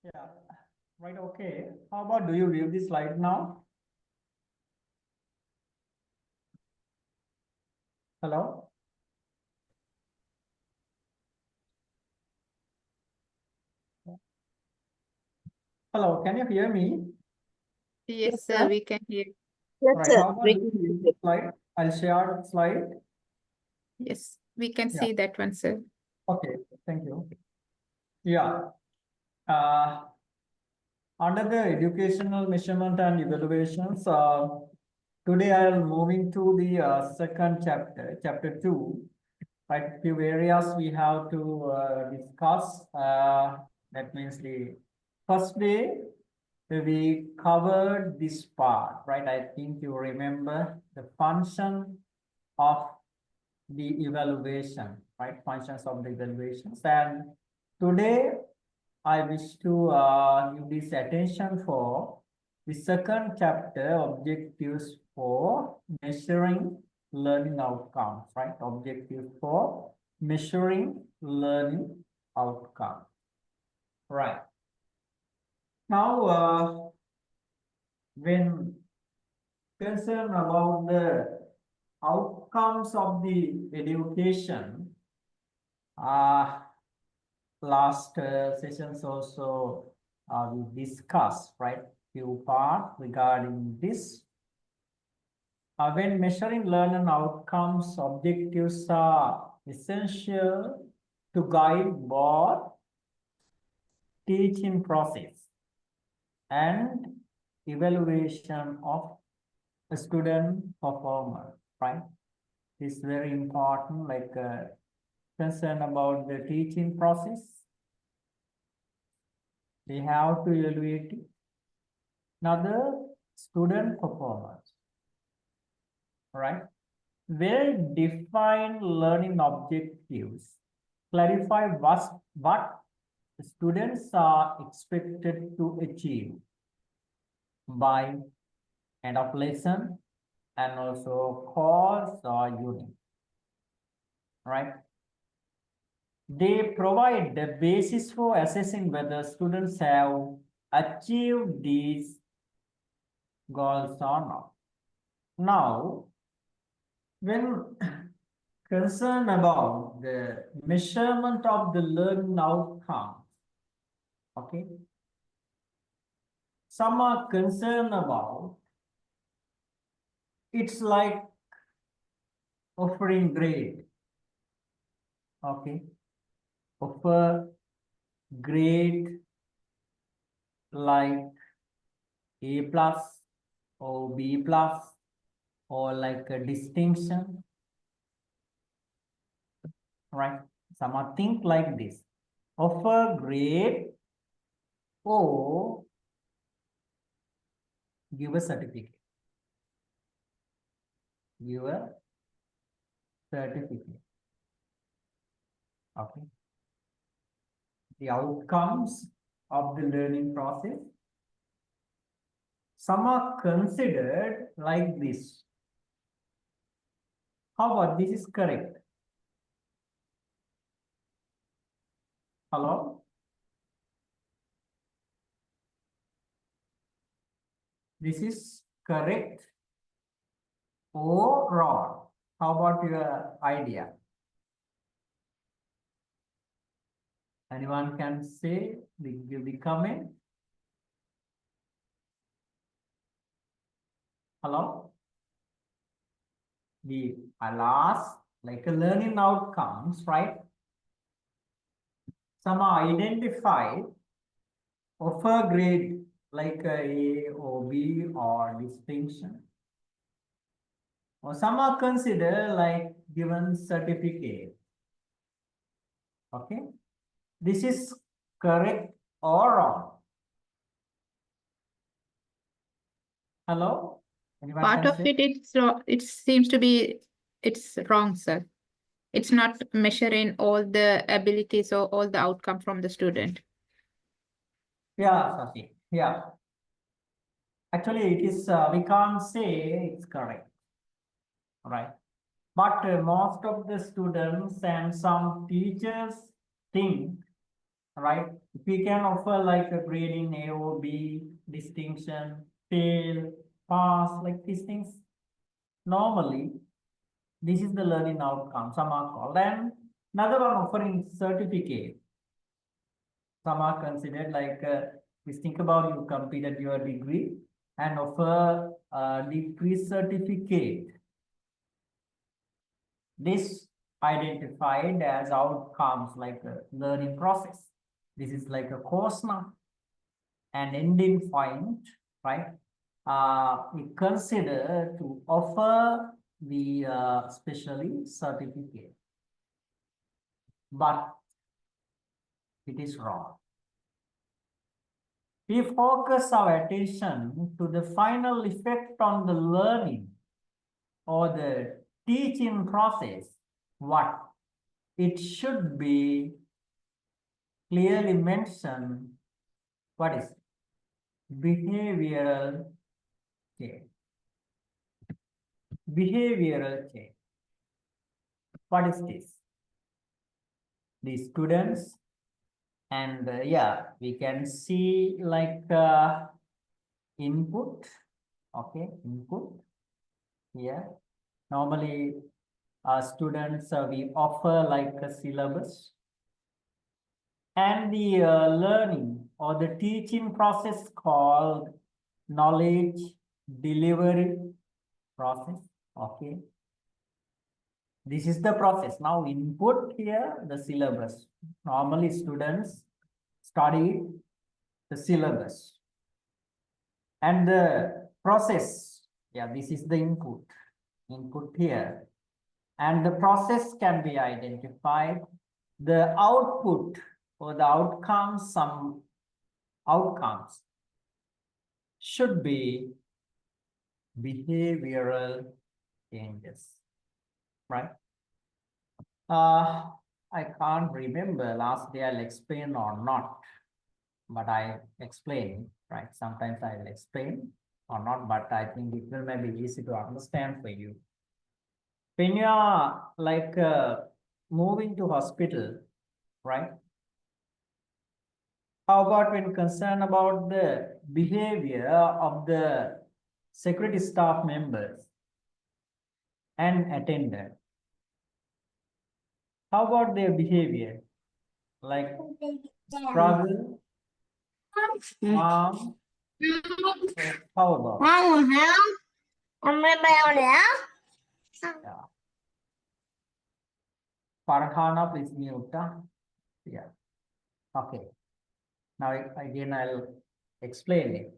Yeah, right. Okay. How about do you view this slide now? Hello? Hello, can you hear me? Yes, Yes, sir, sir. we can hear. Yes, Right. sir. How about We do you view this slide? I'll share the slide. Yes, we can Yeah. see that one, sir. Okay. Thank you. Yeah. Uh, Under the educational measurement and evaluations, today I am moving to the second chapter, chapter 2. Right, few areas we have to discuss. That means the first day we covered this part, right? I think you remember the function of the evaluation, right? Functions of the evaluations. And today I wish to give this attention for the second chapter, objectives for measuring learning outcomes, right? Objectives for measuring learning outcomes, right? Now, when concerned about the outcomes of the education, last sessions also we discussed, right, few parts regarding this. When measuring learning outcomes, objectives are essential to guide both teaching process and evaluation of a student performance, right? It's very important, like concern about the teaching process. We have to evaluate another student performance, right? Well-defined learning objectives clarify what students are expected to achieve by end of lesson and also course or unit, right? They provide the basis for assessing whether students have achieved these goals or not. Now, when concerned about the measurement of the learning outcomes, okay, some are concerned about it's like offering grade, okay, offer grade like A plus or B plus or like a distinction, right? Some are think like this, offer grade or give a certificate, give a certificate, okay. The outcomes of the learning process, some are considered like this. How about this is correct? Hello? This is correct or wrong? How about your idea? Anyone can say, give the comment. Hello? I'll ask like a learning outcomes, right? Some are identified, offer grade like a or B or distinction. Or some are considered like given certificate. Okay. This is correct or wrong? Hello? Anyone Part can of say? it, it seems to be, it's wrong, sir. It's not measuring all the abilities or all the outcome from the student. Yeah, Sasi. Yeah. Actually, it is, we can't say it's correct. Right. But most of the students and some teachers think right? We can offer like a grading A or B, distinction, fail, pass, like these things. Normally, this is the learning outcome, some are called. And another one offering certificate. Some are considered like, just think about you completed your degree and offer a degree certificate. This identified as outcomes like a learning process. This is like a course now, an ending point, right? We consider to offer the specially certificate, but it is wrong. We focus our attention to the final effect on the learning or the teaching process. What? It should be clearly mentioned. What is behavioral change? Behavioral change. What is this? The students, and yeah, we can see like input. Okay, input here. Normally, students, we offer like a syllabus, and the learning or the teaching process called knowledge delivery process. Okay, this is the process. Now input here, the syllabus. Normally students study the syllabus, and the process, yeah, this is the input here, and the process can be identified. The output or the outcomes, some outcomes should be behavioral changes, right? I can't remember last day I'll explain or not, but I explain, right? Sometimes I will explain or not, but I think it will maybe easy to understand for you. When you are like moving to hospital, right? How about when concerned about the behavior of the security staff members and attendant? How about their behavior? Like struggle, harm, how about? Yeah. Farhana, please mute. Yeah. Okay. Now again I'll explain it.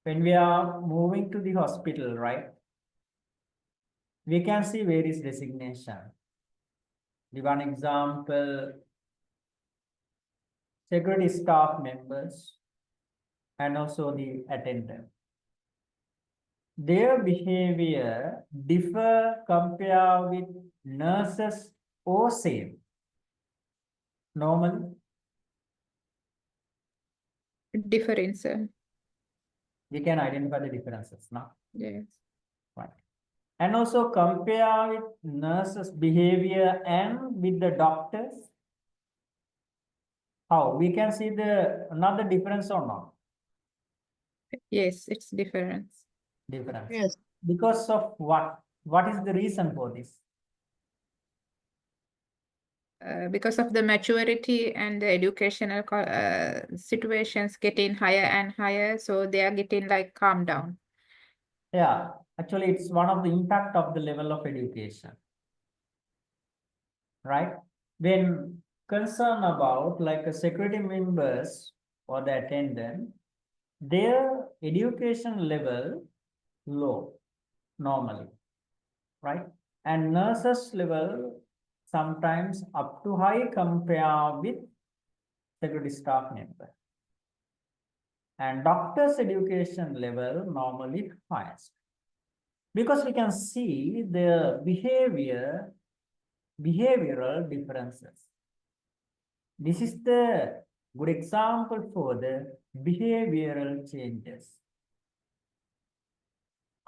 When we are moving to the hospital, right? We can see various designation. The one example, security staff members and also the attendant. Their behavior differ compared with nurses or same. Normal. Difference. We can identify the differences now. Yes. Right. And also compare with nurses' behavior and with the doctors. How? We can see the another difference or not? Yes, it's difference. Difference. Yes. Because of what? What is the reason for this? Because of the maturity and the educational situations getting higher and higher, so they are getting like calm down. Yeah, actually it's one of the impact of the level of education, right? When concern about like a security members or the attendant, their education level low normally, right? And nurses level sometimes up to high compare with security staff member. And doctor's education level normally highest. Because we can see the behavioral differences. This is the good example for the behavioral changes.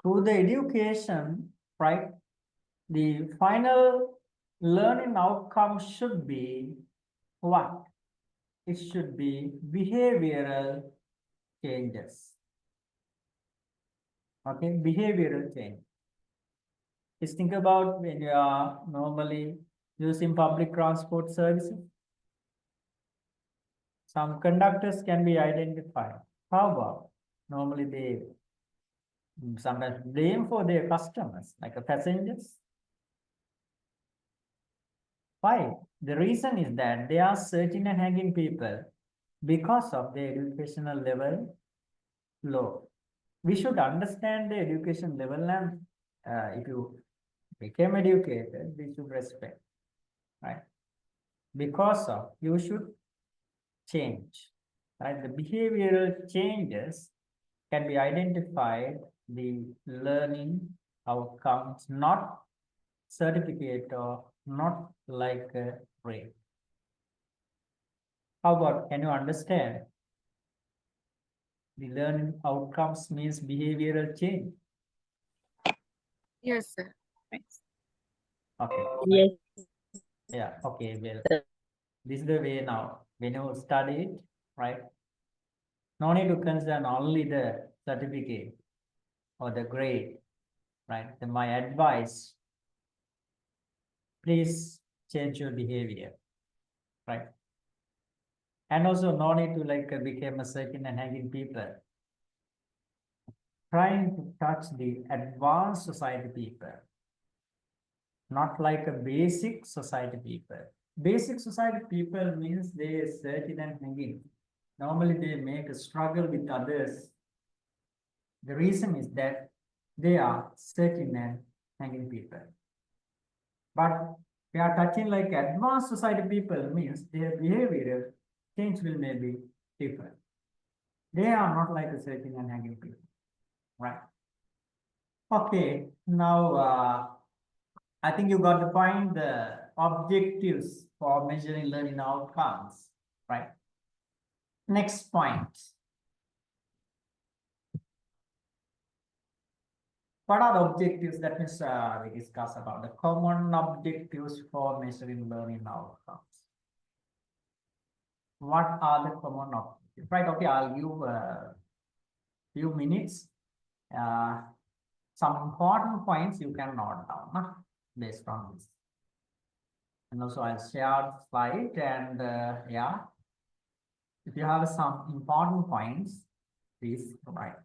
Through the education, right, the final learning outcome should be what? it should be behavioral changes. Okay, behavioral change. Just think about when you are normally using public transport services. Some conductors can be identified. How about normally they sometimes blame for their customers, like the passengers? Why? The reason is that they are searching and hanging people because of their educational level low. We should understand the education level, and if you became educated, we should respect, right? Because of you should change, right? The behavioral changes can be identified the learning outcomes, not certificate or not like a grade. How about, can you understand? The learning outcomes means behavioral change. Yes, sir. Thanks. Okay. Yes, Yeah. Okay. Well, this is the way now. When you study it, right? No need to consider only the certificate or the grade, right? Then my advice, please change your behavior, right? And also no need to like become a second and hanging people. Trying to touch the advanced society people, not like a basic society people. Basic society people means they certain and hanging. Normally they make a struggle with others. The reason is that they are certain and hanging people. But we are touching like advanced society people means their behavior change will maybe different. They are not like a certain and hanging people, right? Okay, now I think you got the point, the objectives for measuring learning outcomes, right? Next point. What are the objectives? That means we discuss about the common objectives for measuring learning outcomes. What are the common objectives? Right, okay, I'll give a few minutes. Some important points you can note down based on this. And also I'll share the slide and yeah, if you have some important points, please write.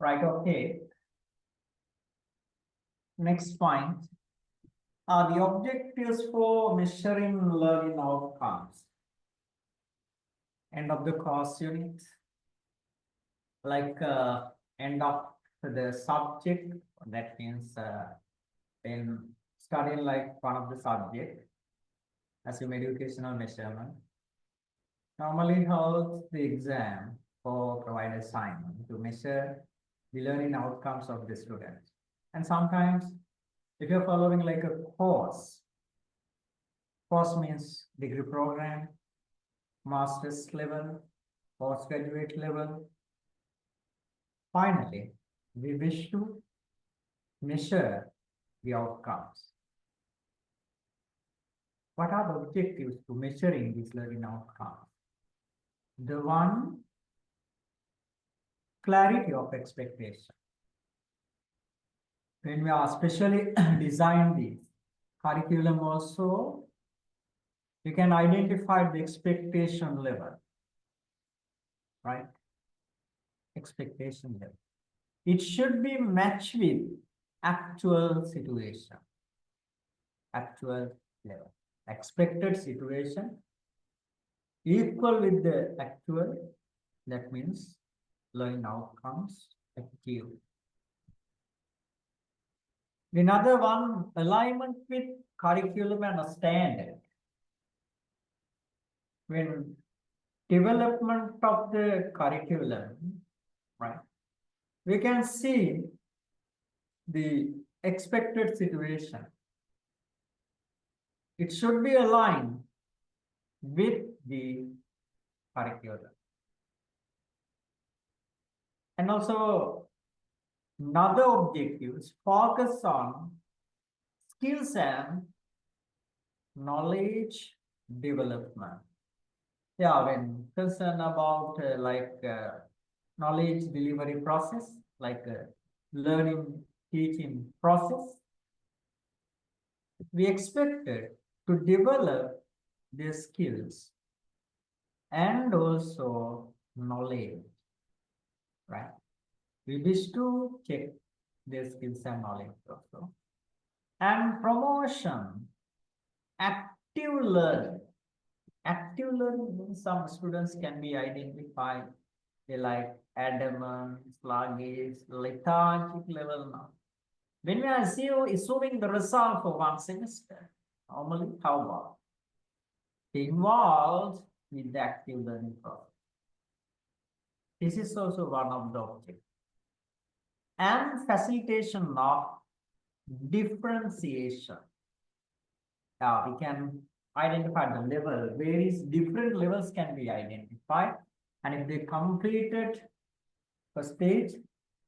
Right, okay. Next point are the objectives for measuring learning outcomes. End of the course unit, like end of the subject, that means in studying like one of the subject, assume educational measurement. Normally holds the exam for provide assignment to measure the learning outcomes of the student. And sometimes if you're following like a course means degree program, master's level, postgraduate level, Finally, we wish to measure the outcomes. What are the objectives to measuring these learning outcomes? The one, clarity of expectation. When we are specially design the curriculum also, you can identify the expectation level, right? Expectation level. It should be matched with actual situation, actual level. Expected situation equal with the actual, that means learning outcomes achieved. Another one, alignment with curriculum and a standard. When development of the curriculum, right, we can see the expected situation. It should be aligned with the curriculum. And also, another objective is focus on skills and knowledge development. Yeah, when concerned about knowledge delivery process, like learning, teaching process, we expected to develop their skills and also knowledge, right? We wish to check their skills and knowledge also. And promotion, active learning. Active learning means some students can be identified, they like adamant, sluggish, lethargic level now. When we are assuming the result for one semester, normally how about? Involved with the active learning process. This is also one of the objectives. And facilitation of differentiation. We can identify the level, various different levels can be identified, and if they completed a stage,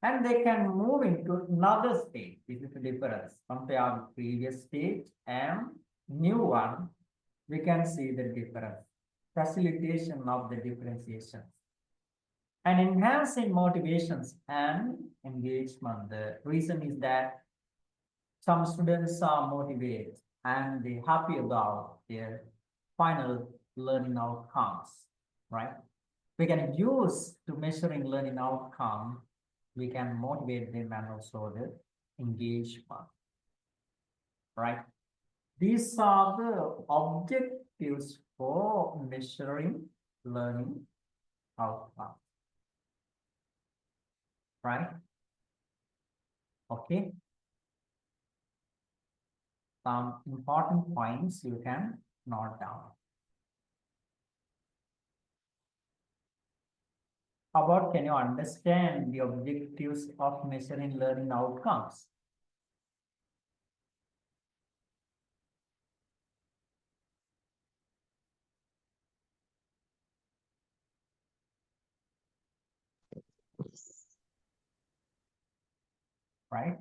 and they can move into another stage. This is the difference. Compare the previous stage and new one, we can see the difference. Facilitation of the differentiation. And enhancing motivations and engagement. The reason is that some students are motivated and they're happy about their final learning outcomes, right? We can use to measuring learning outcome, we can motivate them and also the engagement, right? These are the objectives for measuring learning outcome, right? Okay. Some important points you can note down. How about, can you understand the objectives of measuring learning outcomes? Right?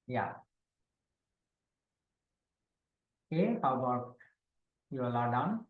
Yeah. Okay, how about you all are done?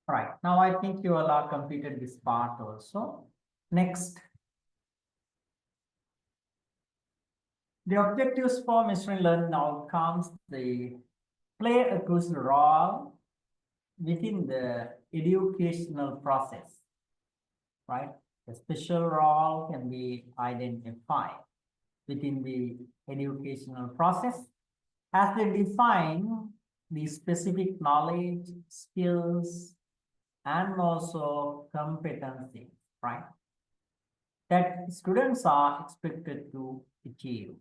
Right. Now I think you all are completed this part also. Next. The objectives for measuring learning outcomes, they play a crucial role within the educational process, right? A special role can be identified within the educational process as they define the specific knowledge, skills, and also competencies, right? That students are expected to achieve.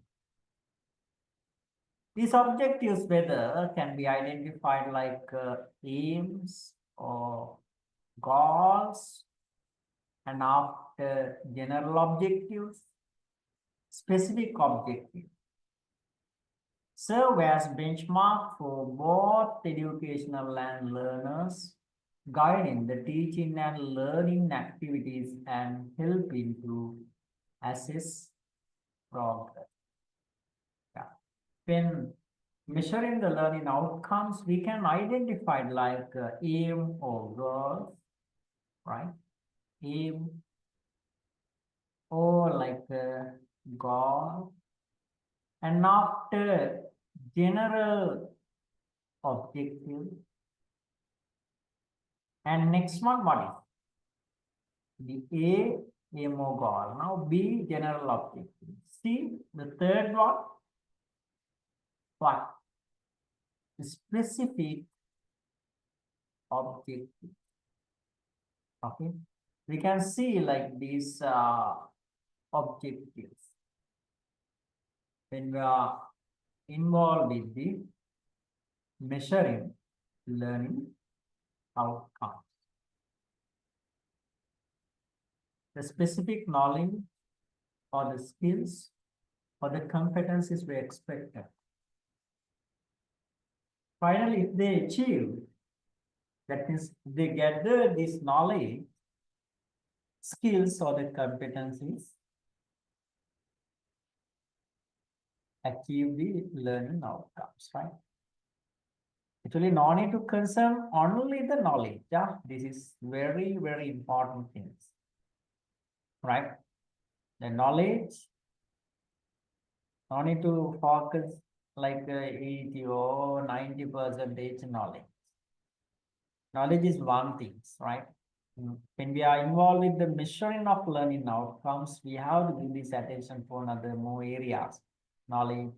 These objectives whether can be identified like aims or goals, and after general objectives, specific objectives serve as benchmark for both educational and learners, guiding the teaching and learning activities and helping to assess progress. Yeah. When measuring the learning outcomes, we can identify like aim or goals, right? Aim or like goal, and after general objective, and next one what is the aim or goal. Now B, general objective. C, the third one, what? Specific objective. Okay, we can see like these objectives when we are involved with the measuring learning outcomes. The specific knowledge or the skills or the competencies we expected. Finally, if they achieve, that means they gather this knowledge, skills or the competencies, achieve the learning outcomes, right? Actually, no need to concern only the knowledge. Yeah, this is very, very important things, right? The knowledge, no need to focus like 80 or 90% knowledge. Knowledge is one thing, right? When we are involved with the measuring of learning outcomes, we have to give this attention for another more areas. Knowledge,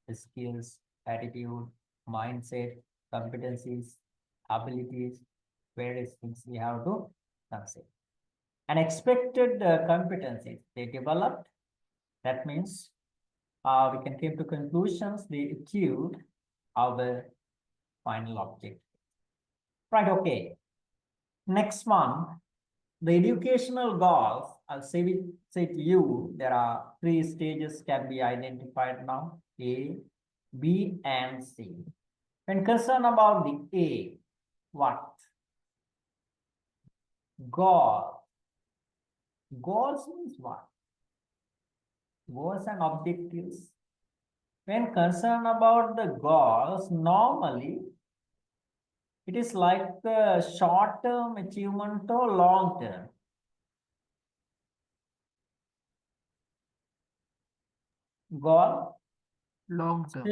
the skills, attitude, mindset, competencies, abilities, various things we have to consider. And expected competencies they developed, that means we can come to conclusions they achieved our final objective. Right, okay. Next one, the educational goals, I'll say to you, there are 3 stages can be identified now, A, B, and C. When concerned about the A, what? Goal. Goals means what? Goals and objectives. When concerned about the goals, normally it is like the short-term achievement or long-term. Goal, Long term.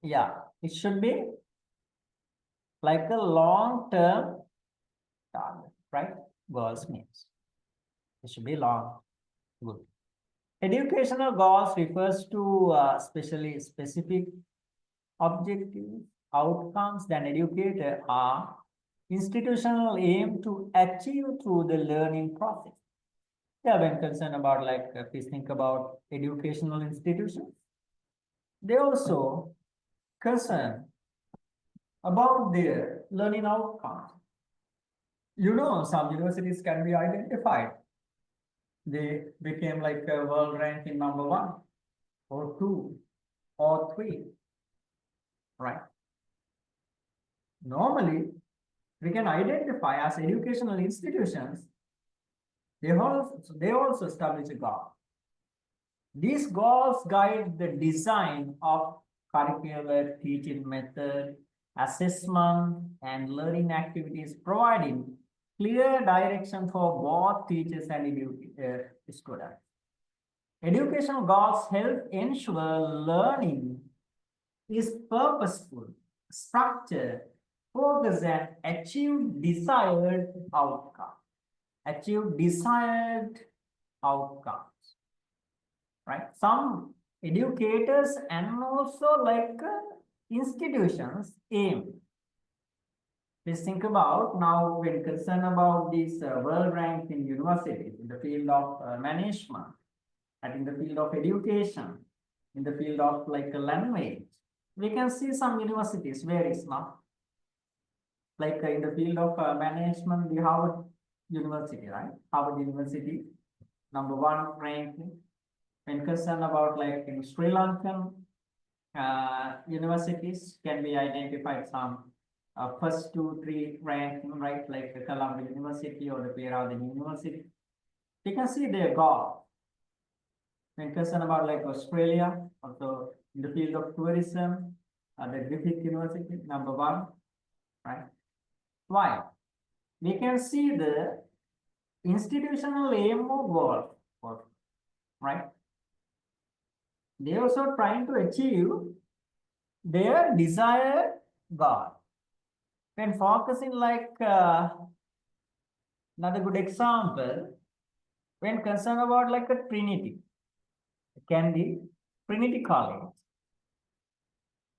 yeah, it should be like a long-term target, right? Goals means it should be long. Good. Educational goals refers to especially specific objectives, outcomes that educator are institutional aim to achieve through the learning process. Yeah, when concerned about like please think about educational institutions, they also concern about their learning outcomes. You know, some universities can be identified. They became like a world ranking number 1 or 2 or 3, right? Normally, we can identify as educational institutions, they also establish a goal. These goals guide the design of curricular teaching method, assessment, and learning activities, providing clear direction for both teachers and students. Educational goals help ensure learning is purposeful, structured, focus and achieve desired outcome. Achieve desired outcomes, right? Some educators and also institutions aim. Please think about now when concerned about this world rank in universities in the field of management, and in the field of education, in the field of language, we can see some universities where it's not. In the field of management, we have a university, right? Harvard University, #1 ranking. When concerned about in Sri Lankan universities, can be identified some first 2, 3 ranking, right? Like the Columbia University or the Peradeniya University. You can see their goal. When concerned about Australia, also in the field of tourism, the Griffith University, #1, right? Why? We can see the institutional aim of goal, right? They also trying to achieve their desired goal. When focusing another good example, when concerned about a Trinity, it can be Trinity College.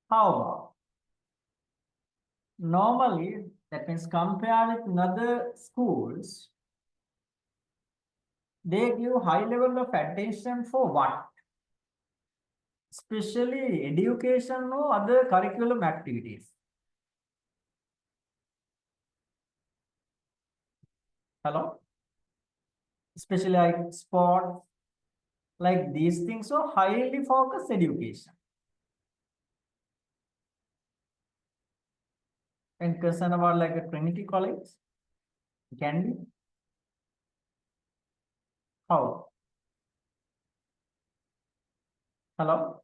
How about? Normally, that means compared with other schools, they give high level of attention for what? Especially education or other curriculum activities. Hello? Especially like sports, like these things, so highly focused education. And concern about a Trinity College, can be. How? Hello?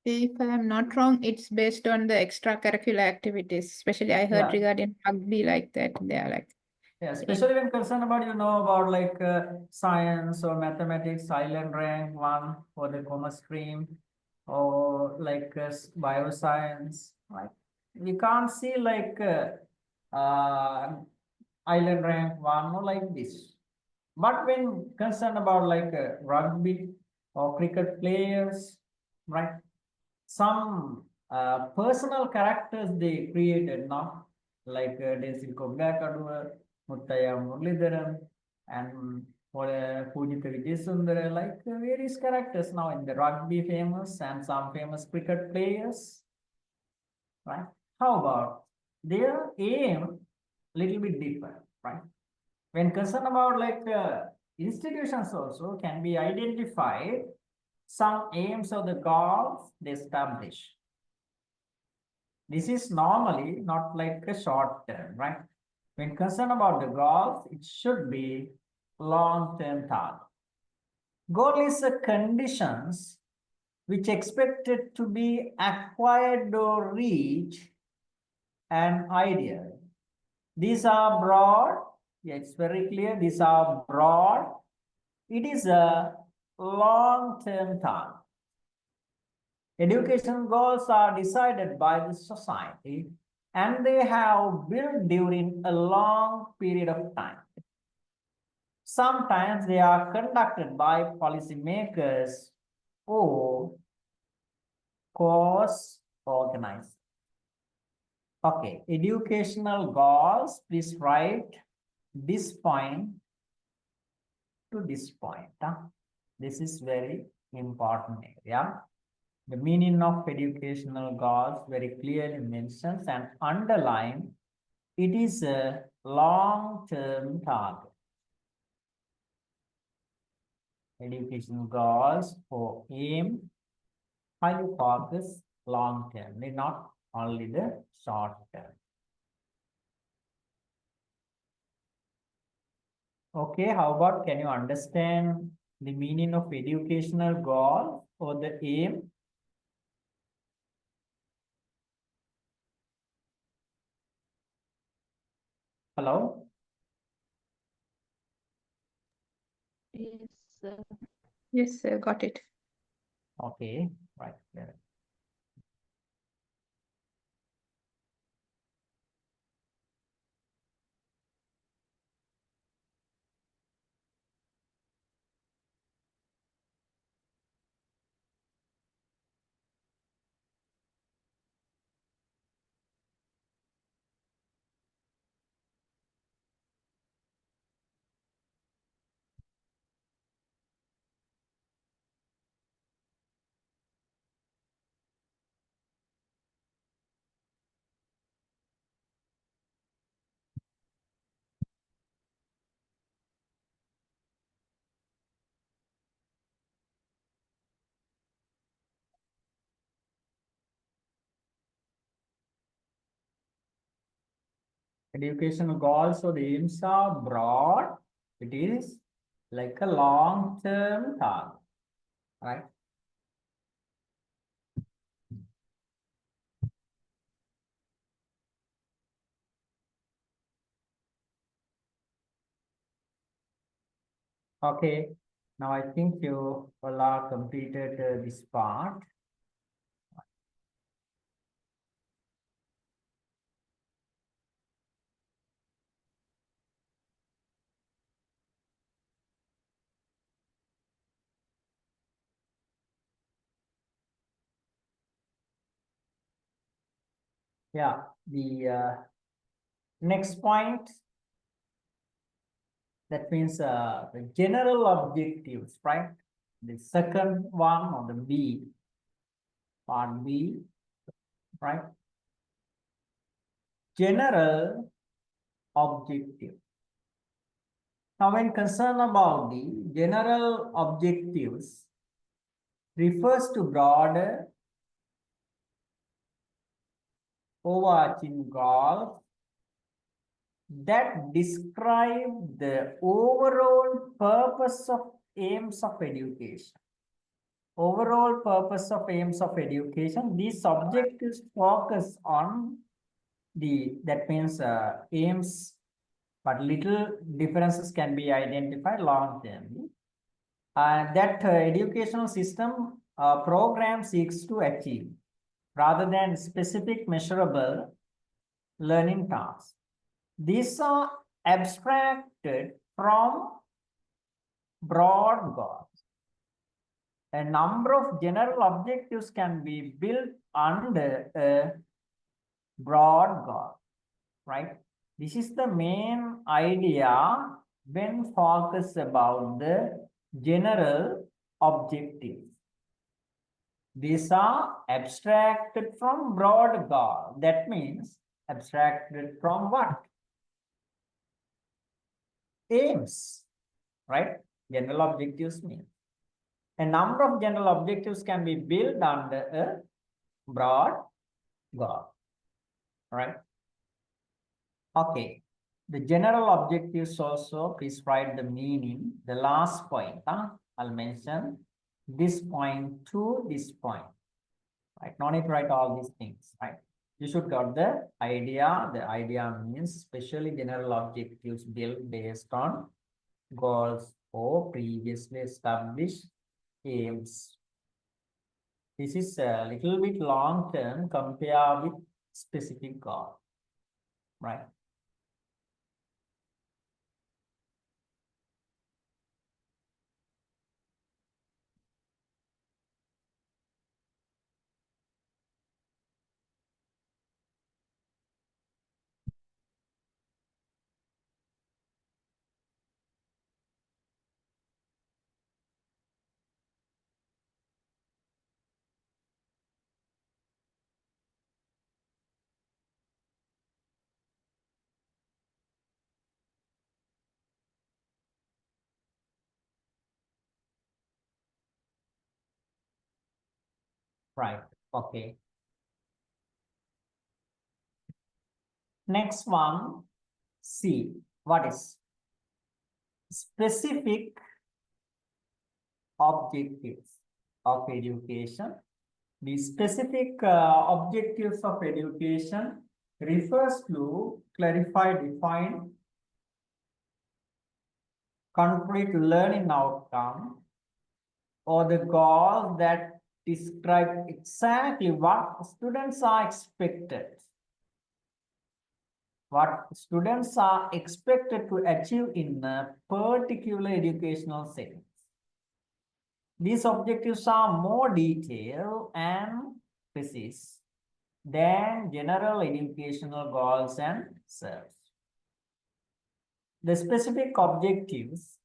If I'm not wrong, it's based on the extracurricular activities, especially I heard Yeah. regarding rugby like that. They are like, Yeah, especially when concerned about about science or mathematics, Island rank 1 for the commerce stream, or bioscience, right? We can't see Island rank 1 or like this. But when concerned about rugby or cricket players, right? Some personal characters they created now, Daisy Kobakaduwa, Muttaya Muralidharan, and Pujitha Vijayasundara, various characters now in the rugby famous and some famous cricket players, right? How about their aim little bit different, right? When concerned about institutions also can be identified some aims of the goals they establish. This is normally not like a short term, right? When concerned about the goals, it should be long-term target. Goal is a conditions which expected to be acquired or reach an ideal. These are broad. Yeah, it's very clear. These are broad. It is a long-term target. Education goals are decided by the society and they have built during a long period of time. Sometimes they are conducted by policymakers or cause organizers. Okay, educational goals, please write this point to this point. This is very important area. The meaning of educational goals very clearly mentions and underline it is a long-term target. Educational goals for aim, highly focused long-term, not only the short-term. Okay, how about can you understand the meaning of educational goal or the aim? Hello? yes, sir. Yes, sir, got it. Okay, right. educational goals or the aims are broad. It is like a long-term target, right? Okay, now I think you all are completed this part. Yeah, the next point, that means the general objectives, right? The second one or the B, part B, right? General objective. Now, when concerned about the general objectives, refers to broader overarching goals that describe the overall purpose of aims of education. Overall purpose of aims of education, these objectives focus on that means aims, but little differences can be identified long term. That educational system program seeks to achieve rather than specific measurable learning tasks. These are abstracted from broad goals. A number of general objectives can be built under a broad goal, right? This is the main idea when focus about the general objectives. These are abstracted from broad goal. That means abstracted from what? Aims, right? General objectives mean. A number of general objectives can be built under a broad goal, right? Okay. The general objectives also, please write the meaning. The last point, I'll mention this point to this point, right? No need to write all these things, right? You should got the idea. The idea means especially general objectives built based on goals or previously established aims. This is a little bit long term compared with specific goal, right? Right. Okay. Next one, C. What is specific objectives of education? The specific objectives of education refers to clarify, define, concrete learning outcome or the goal that describe exactly what students are expected. What students are expected to achieve in a particular educational setting. These objectives are more detailed and precise than general educational goals and serves. The specific objectives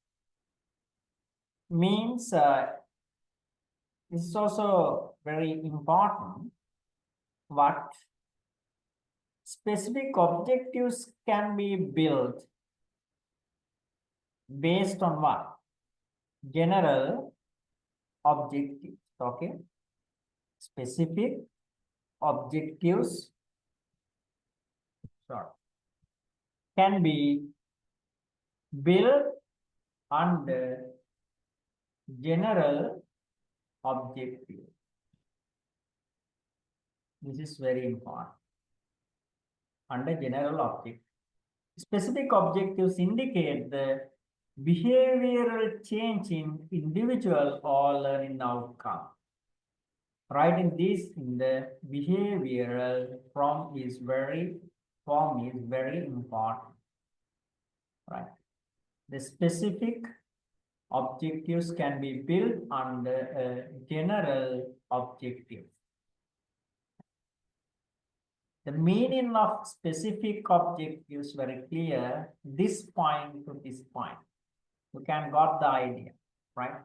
means this is also very important. What specific objectives can be built based on what? General objectives, okay? Specific objectives, sorry. can be built under general objective. This is very important. Under general objective. Specific objectives indicate the behavioral change in individual or learning outcome. Writing this in the behavioral form is very important. Right. The specific objectives can be built under a general objective. The meaning of specific objective is very clear. This point to this point. You can got the idea, right?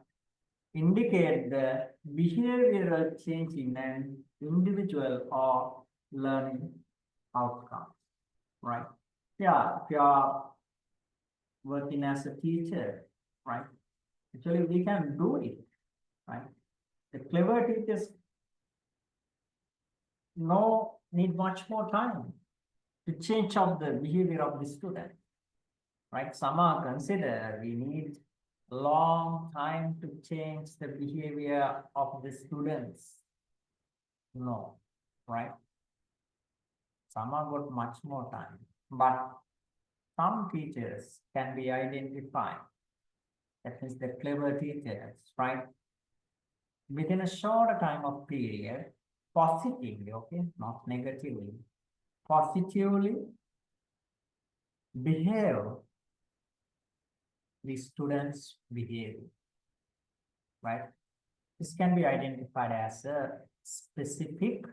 Indicate the behavioral change in an individual or learning outcome, right? Yeah, if you are working as a teacher, right? Actually, we can do it, right? The clever teachers need much more time to change up the behavior of the student, right? Some are consider we need a long time to change the behavior of the students. No, right? Some are got much more time, but some teachers can be identified. That means the clever teachers, right? Within a shorter time of period, positively, okay, not negatively, positively behave the students' behavior, right? This can be identified as a specific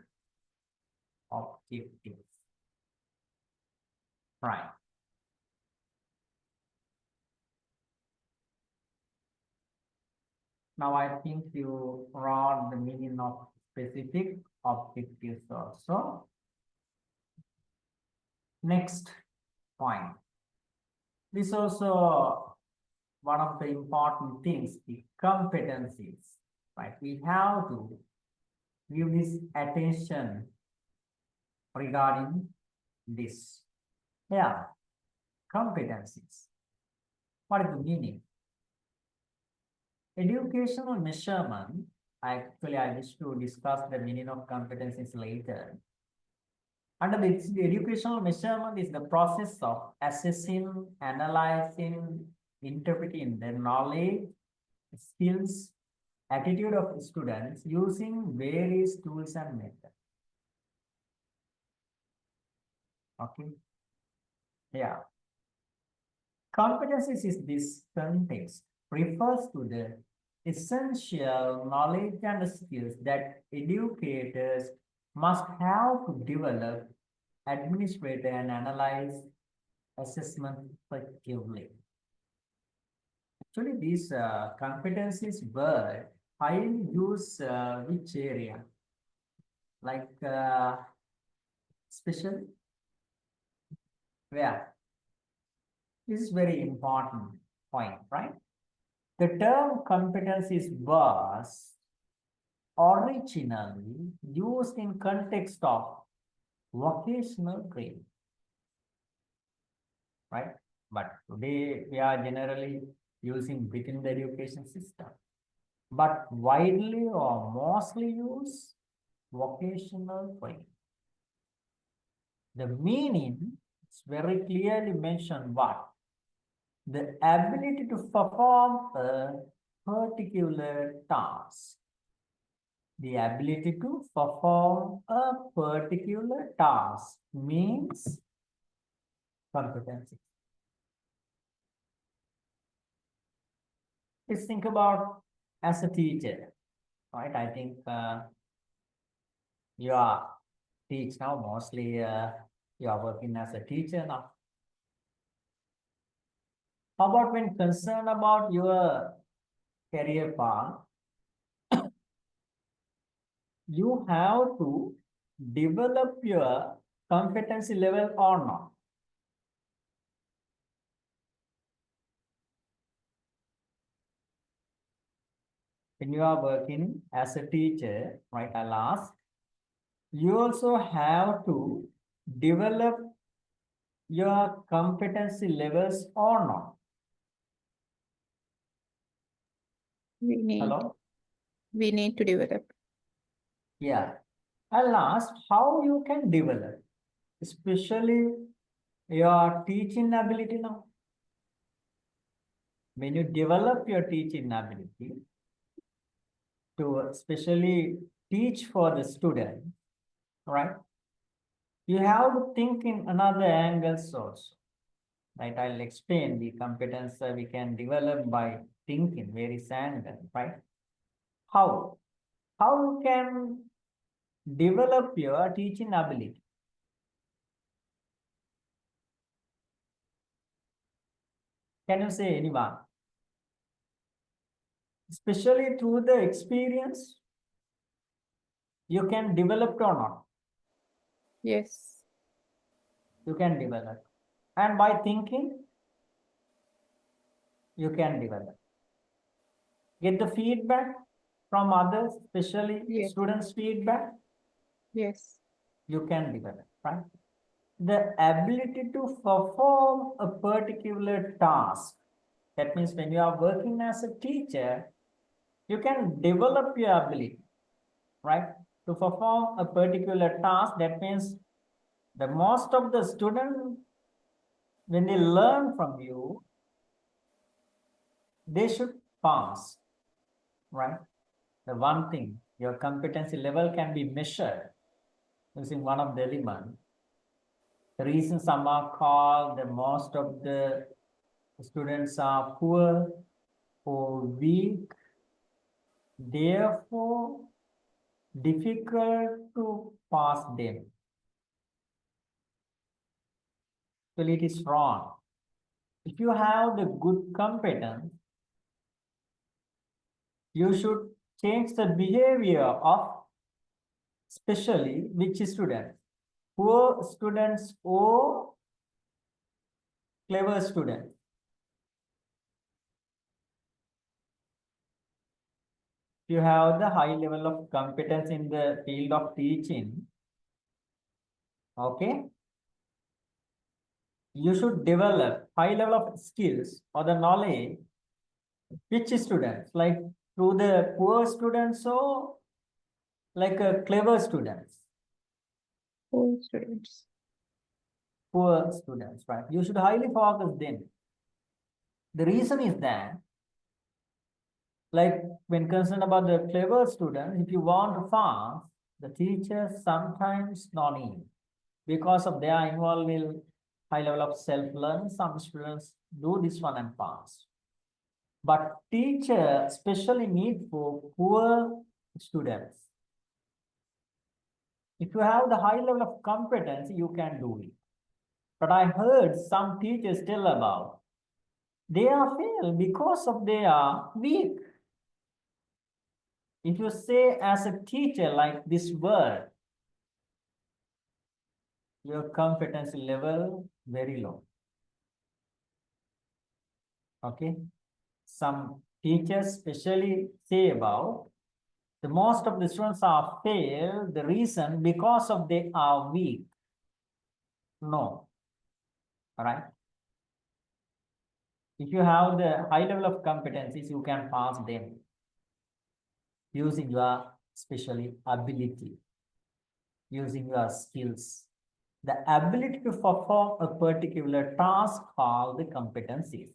objective, right? Now I think you wrote the meaning of specific objectives also. Next point. This also one of the important things, the competencies, right? We have to give this attention regarding this. Yeah, competencies. What is the meaning? Educational measurement, I wish to discuss the meaning of competencies later. Under the educational measurement is the process of assessing, analyzing, interpreting the knowledge, skills, attitude of students using various tools and methods. Okay. Yeah. Competencies is this context refers to the essential knowledge and skills that educators must have to develop, administrate, and analyze assessment effectively. Actually, these competencies were highly used which area? Like especially where? This is very important point, right? The term competencies was originally used in context of vocational training, right? But today we are generally using within the education system. But widely or mostly used vocational training. The meaning is very clearly mentioned what? The ability to perform a particular task. The ability to perform a particular task means competency. Let's think about as a teacher, right? I think you are teach now, mostly you are working as a teacher now. How about when concerned about your career path, you have to develop your competency level or not? When you are working as a teacher, right, I'll ask, you also have to develop your competency levels or not? Hello? We need to develop. Yeah. I'll ask how you can develop, especially your teaching ability now. When you develop your teaching ability to especially teach for the student, right? You have to think in another angles also, right? I'll explain the competence we can develop by thinking various angles, right? How? How you can develop your teaching ability? Can you say anyone? Especially through the experience, you can develop or not? Yes. You can develop. And by thinking, you can develop. Get the feedback from others, especially Yes. students' feedback, Yes. you can develop, right? The ability to perform a particular task. That means when you are working as a teacher, you can develop your ability, right? To perform a particular task, that means the most of the students, when they learn from you, they should pass, right? The one thing, your competency level can be measured using one of the elements. The reason some are called the most of the students are poor or weak, therefore difficult to pass them. Well, it is wrong. If you have the good competence, you should change the behavior of especially which students? Poor students or clever students? If you have the high level of competence in the field of teaching, okay, you should develop high level of skills or the knowledge. Which students? Like through the poor students or like clever students? Poor students. Poor students, right? You should highly focus them. The reason is that, like when concerned about the clever students, if you want to pass, the teachers sometimes not in because of they are involved in high level of self-learning. Some students do this one and pass. But teacher especially need for poor students. If you have the high level of competence, you can do it. But I heard some teachers tell about they are fail because of they are weak. If you say as a teacher like this word, your competency level very low. Okay. Some teachers especially say about the most of the students are fail, the reason because of they are weak. No. All right. If you have the high level of competencies, you can pass them using your especially ability, using your skills. The ability to perform a particular task called the competencies.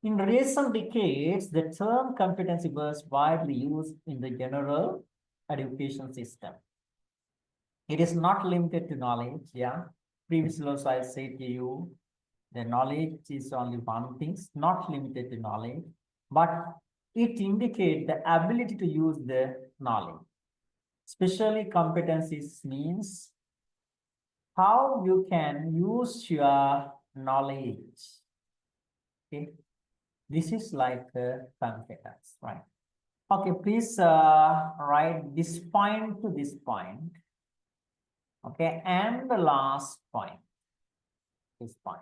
In recent decades, the term competency was widely used in the general education system. It is not limited to knowledge, yeah. Previously also I said to you, the knowledge is only one thing, not limited to knowledge, but it indicates the ability to use the knowledge. Especially competencies means how you can use your knowledge. Okay, this is like competence, right? Okay, please write this point to this point. Okay, and the last point, this point.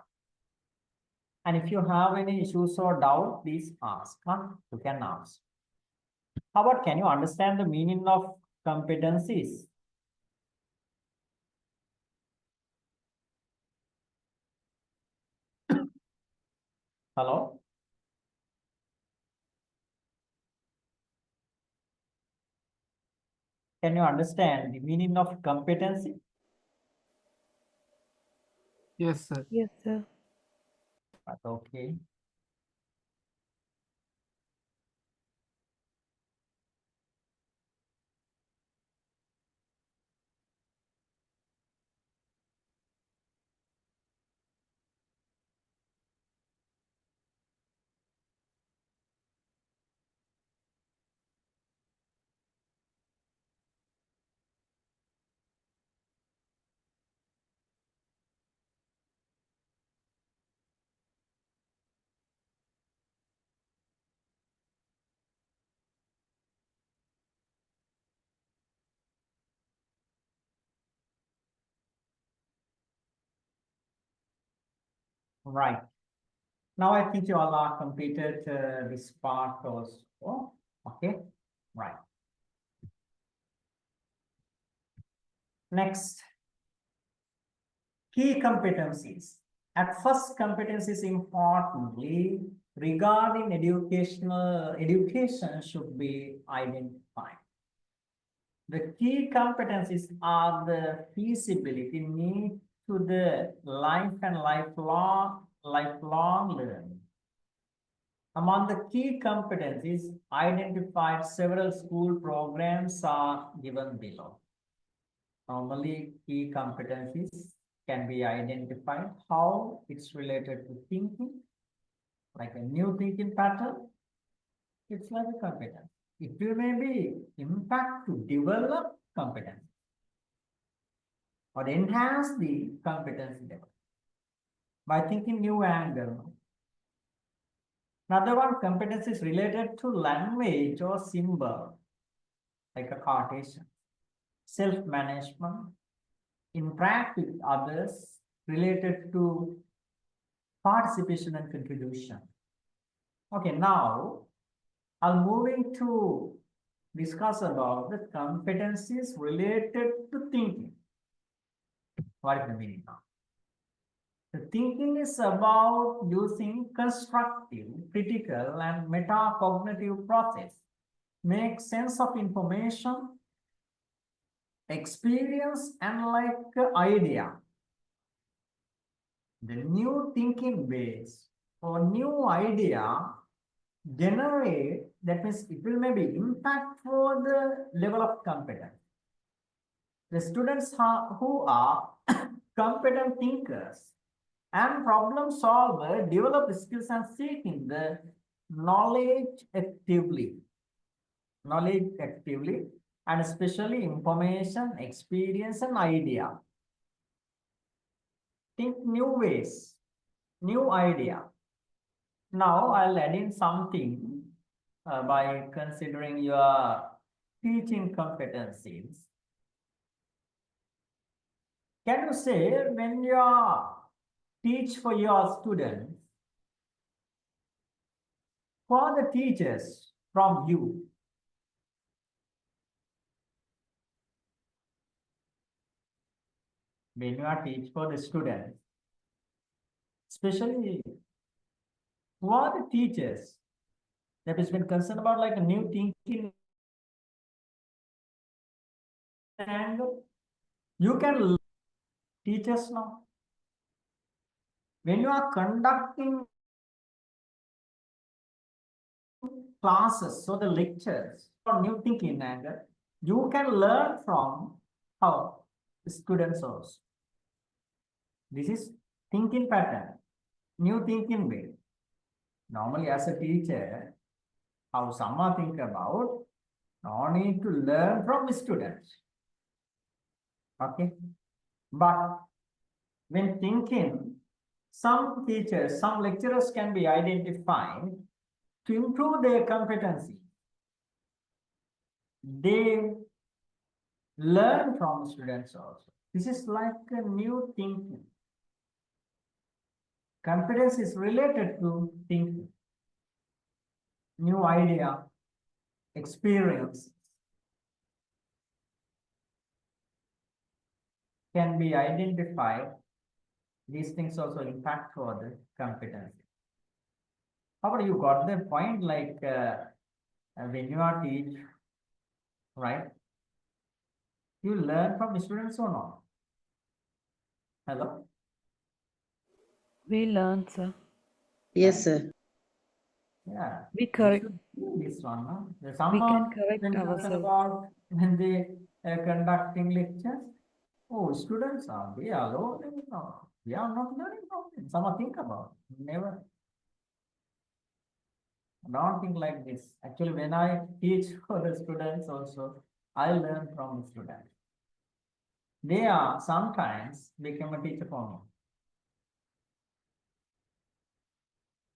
And if you have any issues or doubt, please ask. Huh? You can ask. How about can you understand the meaning of competencies? Hello? Can you understand the meaning of competency? Yes, sir. Yes, sir. Okay. Right. Now I think you all are completed this part also. Okay. Right. Next, key competencies. At first, competencies importantly regarding education should be identified. The key competencies are the feasibility need to the life and lifelong learning. Among the key competencies identified, several school programs are given below. Normally, key competencies can be identified how it's related to thinking, like a new thinking pattern. It's like a competence. It will maybe impact to develop competence or enhance the competence level by thinking new angle. Another one, competence is related to language or symbol, like a Cartesian, self-management, interact with others, related to participation and contribution. Okay, now I'm moving to discuss about the competencies related to thinking. What is the meaning now? The thinking is about using constructive, critical, and metacognitive process, make sense of information, experience, and like idea. The new thinking base or new idea generate, that means it will maybe impact for the level of competence. The students who are competent thinkers and problem solver develop skills and seeking the knowledge actively, and especially information, experience, and idea. Think new ways, new idea. Now I'll add in something by considering your teaching competencies. Can you say when you teach for your students, who are the teachers from you? When you are teach for the students, especially who are the teachers that has been concerned about like a new thinking angle? You can teach us now. When you are conducting classes, so the lectures or new thinking angle, you can learn from how the students also. This is thinking pattern, new thinking way. Normally, as a teacher, how someone think about, no need to learn from the students. Okay, but when thinking, some teachers, some lecturers can be identified to improve their competency. They learn from students also. This is like a new thinking. Competence is related to thinking, new idea, experience can be identified. These things also impact for the competency. How about you got the point? Like when you are teach, right? You learn from students or not? Hello? We learn, sir. Yes, sir. Yeah. We You correct. should do this one, no? There's We can someone correct when concerned ourselves. about when they conducting lectures. Oh, students are they are learning? No, we are not learning from them. Someone think about it. Never. Don't think like this. Actually, when I teach for the students also, I learn from the students. They are sometimes become a teacher for me.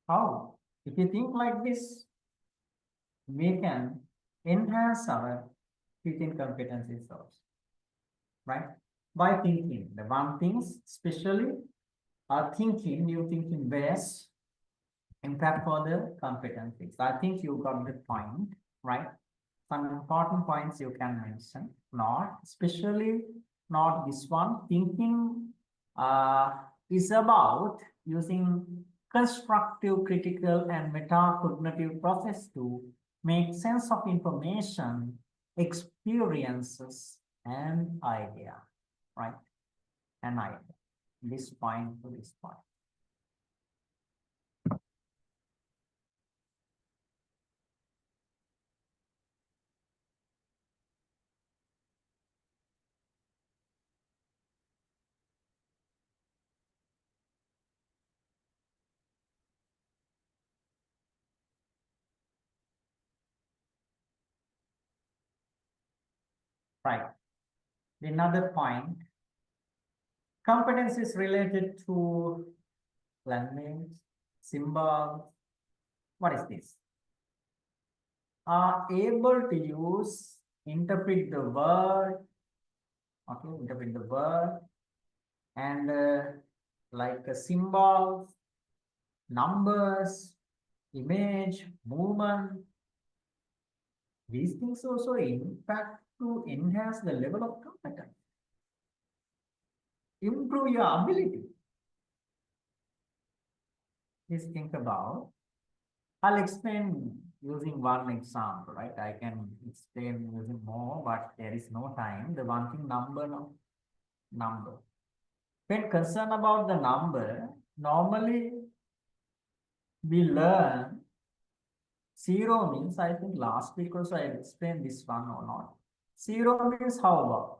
How? If you think like this, we can enhance our teaching competencies also, right? By thinking. The one things, especially are thinking, new thinking ways impact for the competencies. I think you got the point, right? Some important points you can mention, not especially not this one. Thinking is about using constructive, critical, and metacognitive process to make sense of information, experiences, and idea, right? An idea. This point to this point. Right. Another point, competence is related to language, symbols. What is this? Are able to use, interpret the word, okay, interpret the word, and like symbols, numbers, image, movement. These things also impact to enhance the level of competence, improve your ability. Please think about. I'll explain using one example, right? I can explain using more, but there is no time. The one thing, number, no? Number. When concerned about the number, normally we learn zero means, I think last week also I explained this one or not. Zero means how about?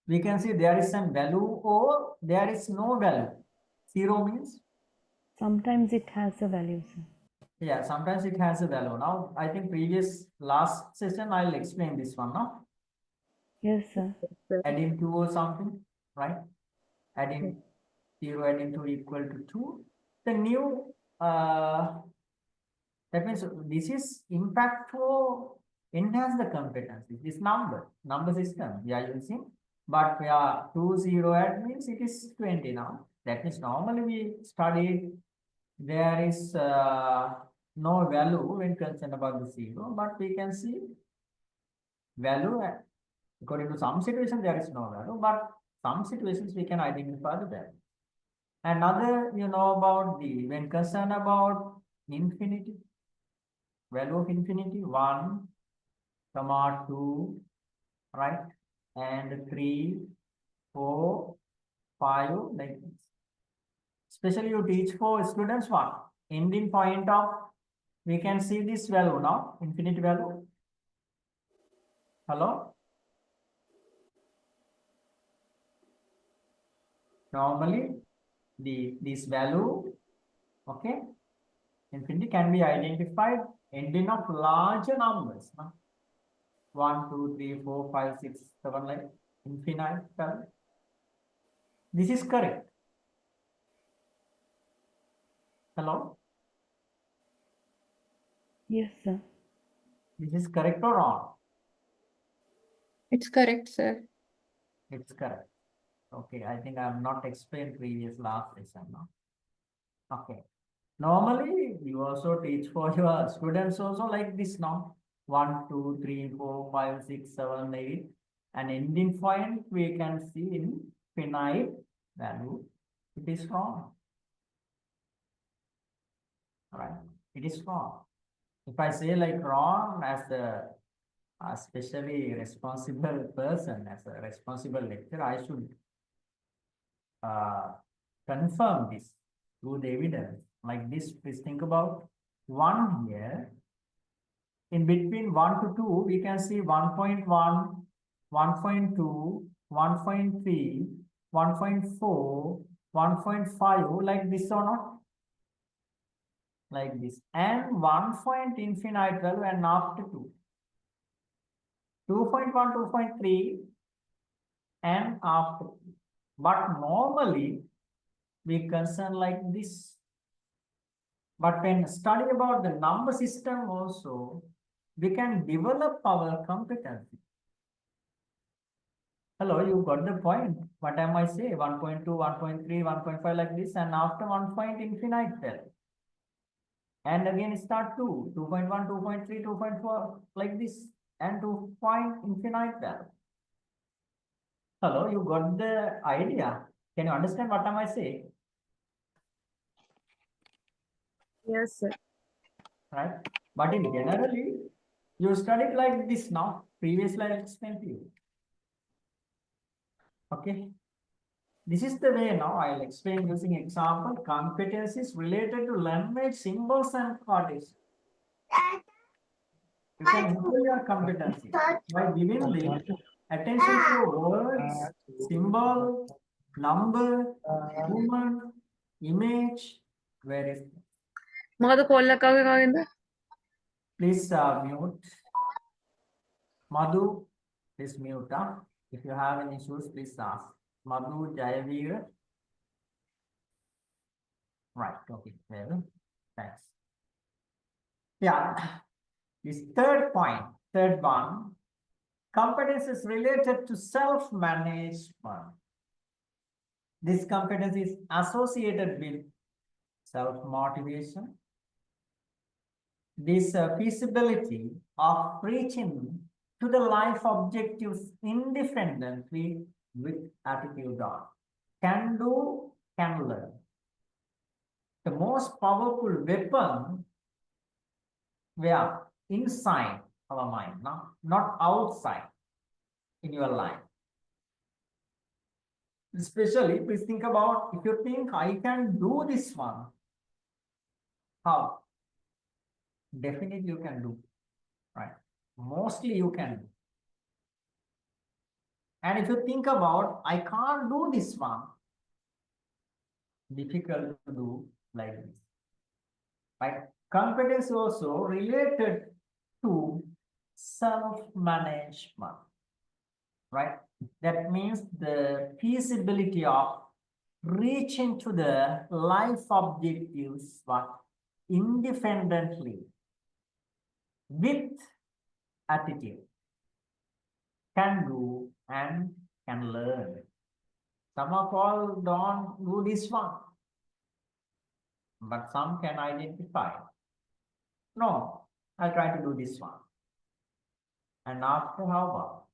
We can see there is some value or there is no value. Zero means? Sometimes it has a value, sir. Yeah, sometimes it has a value. Now, I think last session, I'll explain this one now. Yes, sir. Adding 2 or something, right? Adding 0, adding 2 equal to 2. The new, that means this is impact to enhance the competency. This number system we are using. But we are 2, 0 add means it is 20 now. That means normally we studied there is no value when concerned about the zero, but we can see value according to some situations there is no value, but some situations we can identify the value. Another, you know about the when concerned about infinity, value of infinity 1, 2, right, and 3, 4, 5, like this. Especially you teach for students one ending point of, we can see this value now, infinite value. Hello? Normally, this value, okay, infinity can be identified ending of larger numbers. No? 1, 2, 3, 4, 5, 6, 7, like infinite value. This is correct. Hello? Yes, sir. This is correct or wrong? It's correct, sir. It's correct. Okay, I think I have not explained previous last lesson. No? Okay. Normally, you also teach for your students also like this now. 1, 2, 3, 4, 5, 6, 7, 8. And ending point we can see in finite value. It is wrong. right? It is wrong. If I say like wrong as a especially responsible person, as a responsible lecturer, I should confirm this through the evidence. Like this, please think about 1 here. In between 1 to 2, we can see 1.1, 1.2, 1.3, 1.4, 1.5, like this or not? Like this. And 1 point infinite value and after 2. 2.1, 2.3 and after 2. But normally, we concern like this. But when study about the number system also, we can develop our competency. Hello, you got the point. What am I say? 1.2, 1.3, 1.5 like this, and after 1 point infinite value. And again start 2, 2.1, 2.3, 2.4 like this, and 2 point infinite value. Hello, you got the idea? Can you understand what am I saying? Yes, sir. Right? But in generally, you studied like this now. Previously, I explained to you. Okay. This is the way now I'll explain using example. Competencies related to language, symbols, and quotation. You can improve your competency by giving the attention to words, symbol, number, movement, image, where is. මොකද කොල්ල කවගේ Kavinda? Please mute. Madhu, please mute. If you have any issues, please ask. Madhu Jayavira. Right, okay, well, thanks. Yeah, this third point, third one, competence is related to self-management. This competence is associated with self-motivation, this feasibility of reaching to the life objectives independently with attitude on. Can do, can learn. The most powerful weapon where inside our mind, not outside in your life. Especially, please think about if you think I can do this one, how? Definitely you can do, right? Mostly you can do. And if you think about I can't do this one, difficult to do like this, right? Competence also related to self-management, right? That means the feasibility of reaching to the life objectives, but independently with attitude, can do and can learn. Some of all don't do this one, but some can identify. No, I'll try to do this one. And after how about?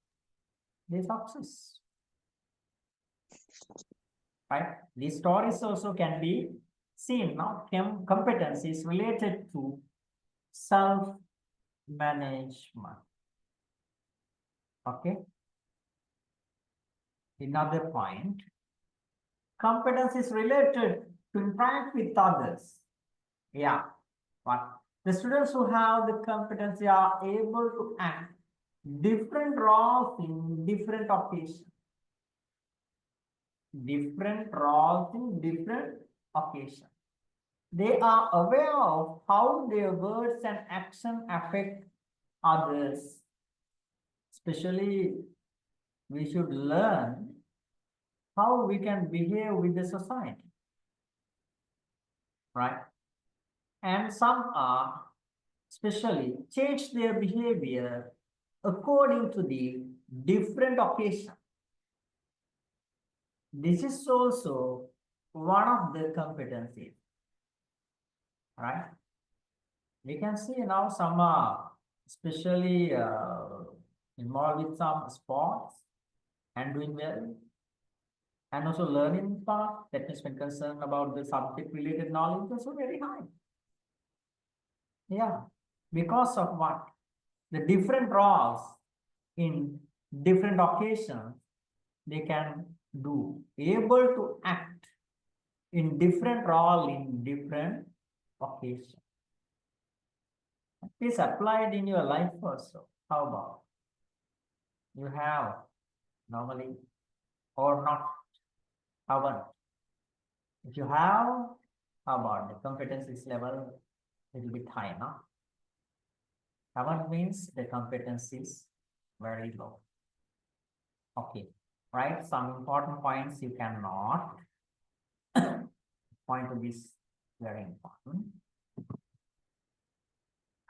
They success. Right? These stories also can be seen now. Competence is related to self-management. Okay. Another point. Competence is related to interact with others. Yeah. But the students who have the competency are able to act different roles in different occasions. Different roles in different occasions. They are aware of how their words and action affect others. Especially, we should learn how we can behave with the society. Right? And some are especially change their behavior according to the different occasion. This is also one of the competencies, right? We can see now some are especially involved with some sports and doing well, and also learning part, that means when concerned about the subject related knowledge, also very high. Yeah, because of what? The different roles in different occasions, they can do, able to act in different role in different occasions. It is applied in your life also. How about? You have normally or not? How about? If you have, how about the competencies level a little bit high, no? Haven't means the competence is very low. Okay, right? Some important points you cannot. Point to this very important.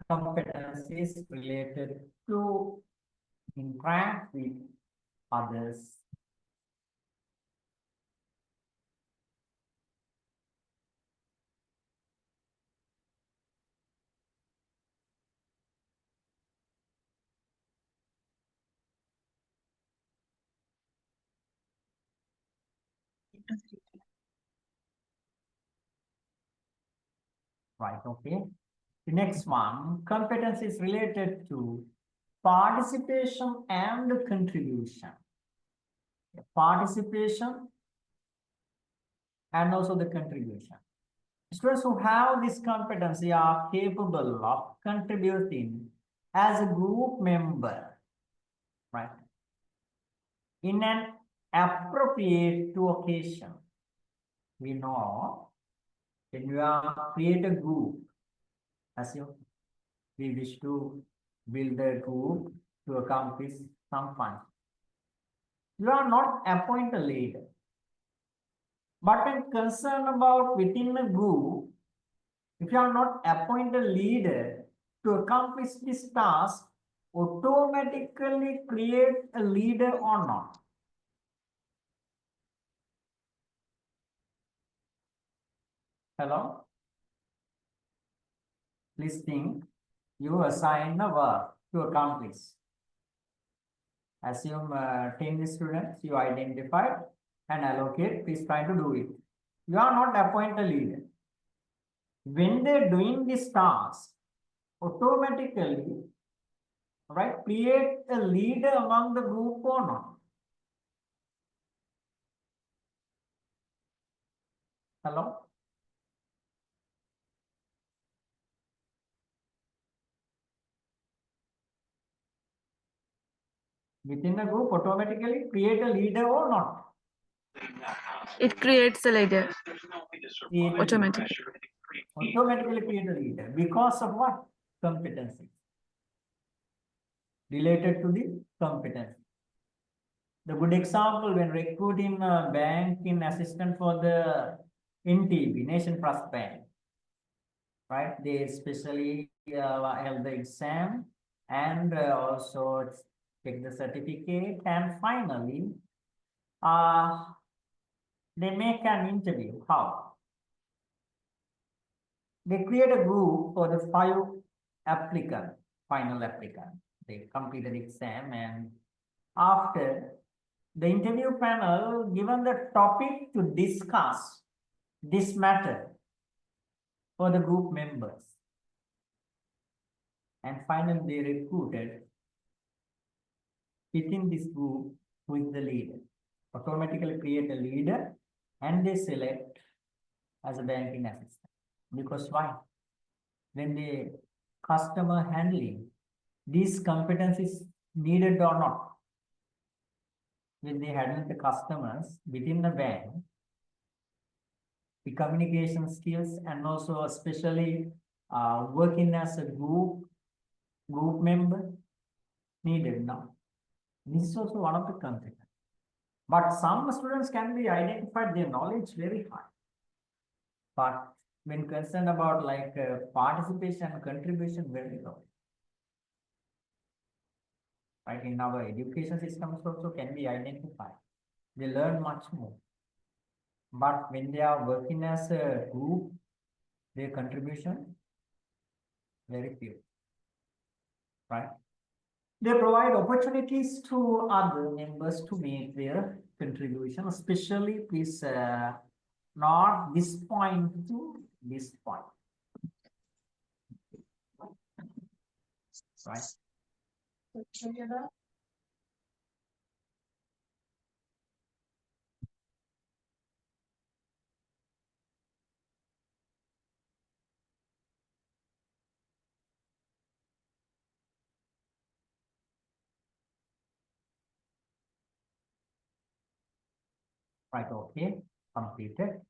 Competence is related to interact with others. Right, okay. The next one, competence is related to participation and contribution. Participation and also the contribution. Students who have this competency are capable of contributing as a group member, right? In an appropriate to occasion. We know when you are create a group, assume we wish to build a group to accomplish some fun. You are not appoint a leader. But when concerned about within a group, if you are not appoint a leader to accomplish this task, automatically create a leader or not. Hello? Please think, you assign a work to accomplish. Assume 10 students you identified and allocate, please try to do it. You are not appoint a leader. When they're doing this task, automatically, right, create a leader among the group or not. Hello? Within the group, automatically create a leader or not. It creates a leader Create a automatically. leader. Automatically create a leader. Because of what? Competency. Related to the competency. The good example when recruiting a banking assistant for the NTB, Nation Trust Bank, right? They especially held the exam and also take the certificate, and finally, they make an interview. How? They create a group for the 5 applicant, final applicant. They completed the exam, and after the interview panel given the topic to discuss this matter for the group members. And finally, they recruited within this group who is the leader. Automatically create a leader and they select as a banking assistant. Because why? When the customer handling, these competencies needed or not. When they handle the customers within the bank, the communication skills and also especially working as a group member needed now. This is also one of the competence. But some students can be identified their knowledge very high. But when concerned about like participation and contribution, very low. Right, in our education systems also can be identified. They learn much more. But when they are working as a group, their contribution very few. Right? They provide opportunities to other members to make their contribution, especially please not this point to this point. right? Right, okay, completed.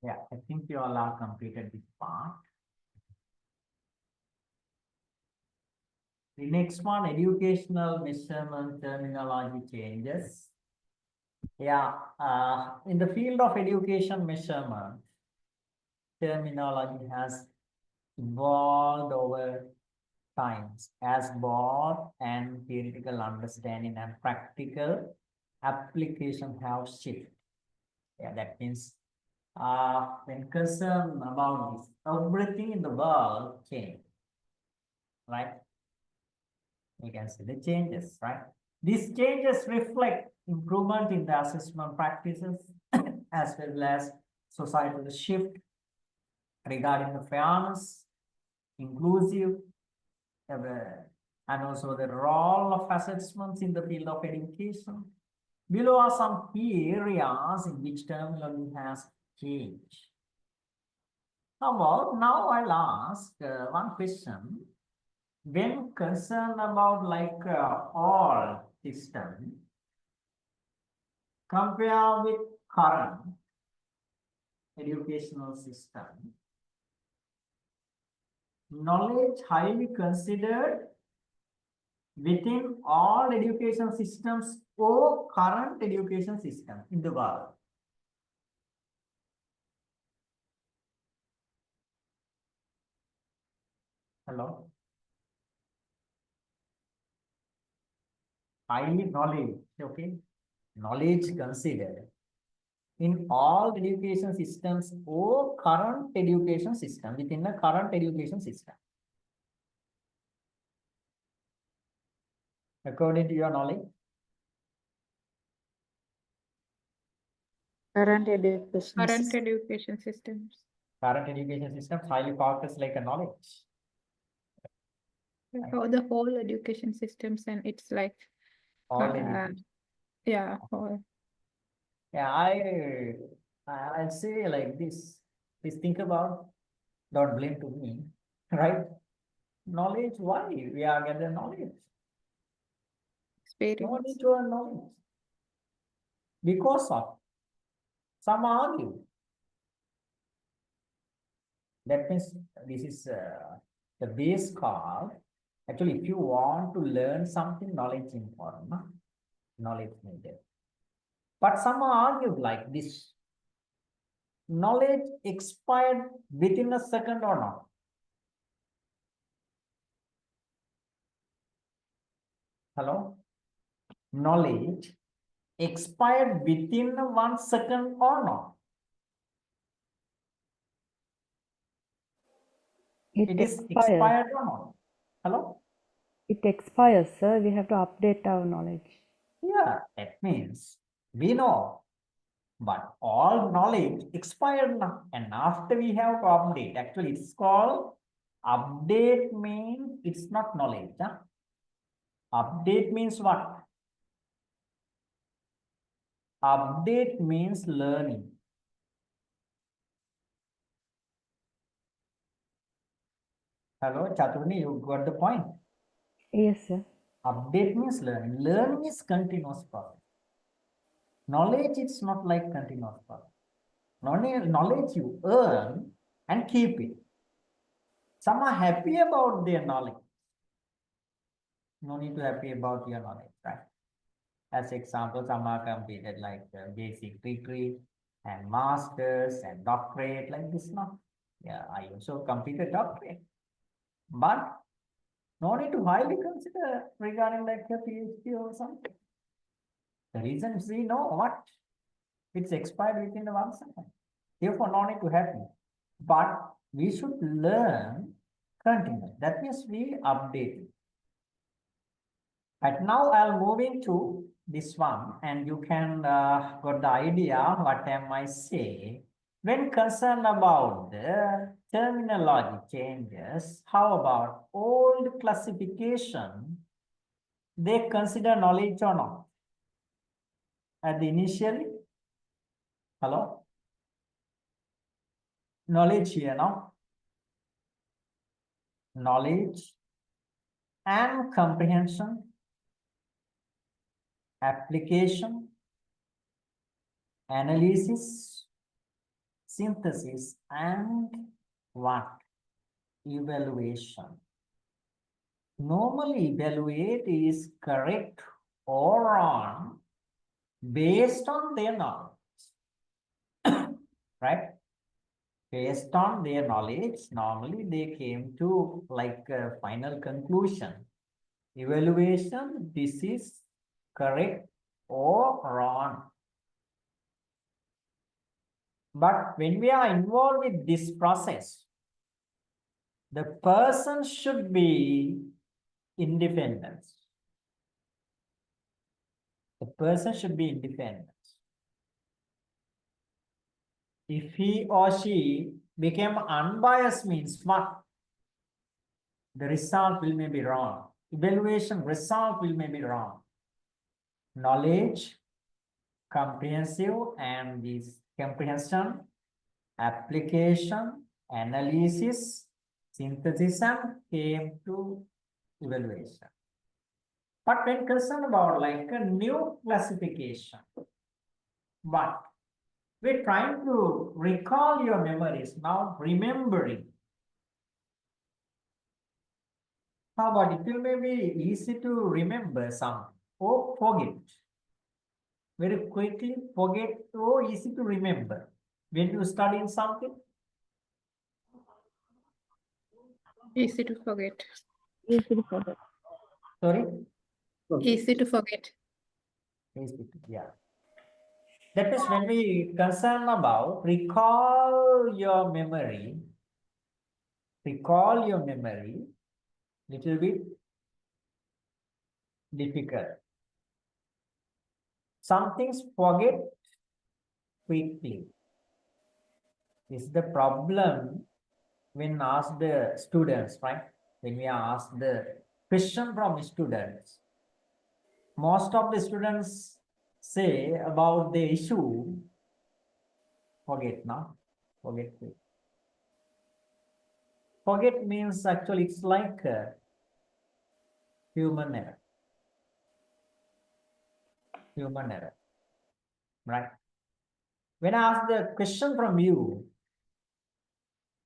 Yeah, I think you all are completed this part. The next one, educational measurement terminology changes. Yeah, in the field of education measurement, terminology has evolved over times as both and theoretical understanding and practical application have shifted. Yeah, that means when concerned about this, everything in the world changed, right? You can see the changes, right? These changes reflect improvement in the assessment practices as well as societal shift regarding the fairness, inclusive, and also the role of assessments in the field of education. Below are some key areas in which terminology has changed. Now I'll ask one question. When concerned about all system, compare with current educational system, knowledge highly considered within all education systems or current education system in the world. Hello? Highly knowledge, okay? Knowledge considered in all education systems or current education system, within the current education system. According to your knowledge, Current education Current system. education systems. current education system highly focused like a knowledge. Or the whole education systems, and it's like, All uh, education. yeah, whole. Yeah, I'd say like this. Please think about, don't blame to me, right? Knowledge, why we are getting knowledge? Experience. Knowledge or knowledge? Because of some argue. That means this is the base card. Actually, if you want to learn something, knowledge important, no? Knowledge needed. But some argued like this. Knowledge expired within a second or not? Hello? Knowledge expired within 1 second or not? It is expires. expired or not? Hello? It expires, sir. We have to update our knowledge. Yeah, that means we know, but all knowledge expired now, and after we have to update. Actually, it's called update means it's not knowledge. Huh? Update means what? Update means learning. Hello, Chaturni, you got the point? Yes, sir. Update means learning. Learning is continuous process. Knowledge is not like continuous process. Knowledge you earn and keep it. Some are happy about their knowledge. No need to happy about your knowledge, right? As example, some are completed like basic degree and masters and doctorate like this now. Yeah, I also completed doctorate. But no need to highly consider regarding like a PhD or something. The reason is we know what? It's expired within the 1 second. Therefore, no need to happy. But we should learn continuous. That means we update it. And now I'll move into this one, and you can got the idea what am I say. When concerned about the terminology changes, how about old classification? They consider knowledge or not? At the initially, hello? Knowledge here now. Knowledge and comprehension, application, analysis, synthesis, and what? Evaluation. Normally, evaluate is correct or wrong based on their knowledge, right? Based on their knowledge, normally they came to like a final conclusion. Evaluation, this is correct or wrong. But when we are involved with this process, the person should be independent. The person should be independent. If he or she became unbiased means what? The result will may be wrong. Evaluation result will may be wrong. Knowledge, comprehensive, and this comprehension, application, analysis, synthesis, and came to evaluation. But when concerned about like a new classification, what? We're trying to recall your memories now, remembering. How about it will may be easy to remember something or forget. Very quickly forget or easy to remember. When you study something, Easy to forget. Easy to forget. sorry, Easy to forget. easy to, yeah. That is when we concern about recall your memory, little bit difficult. Some things forget quickly. This is the problem when asked the students, right? When we ask the question from students, most of the students say about the issue, forget now, forget quick. Forget means actually it's like a human error. Human error, right? When I ask the question from you,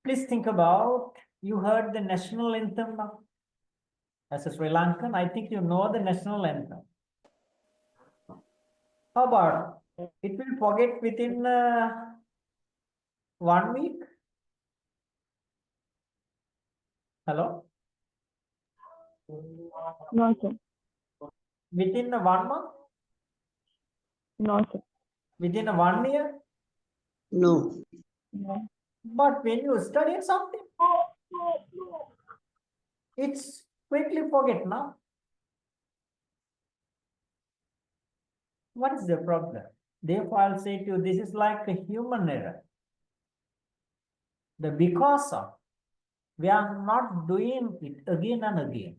please think about, you heard the national anthem now? As a Sri Lankan, I think you know the national anthem. How about, it will forget within 1 week? Hello? No, sir. Within 1 month? No, sir. Within 1 year? No. No. But when you study something, it's quickly forget now. What is the problem? Therefore, I'll say to you, this is like a human error. The because of, we are not doing it again and again.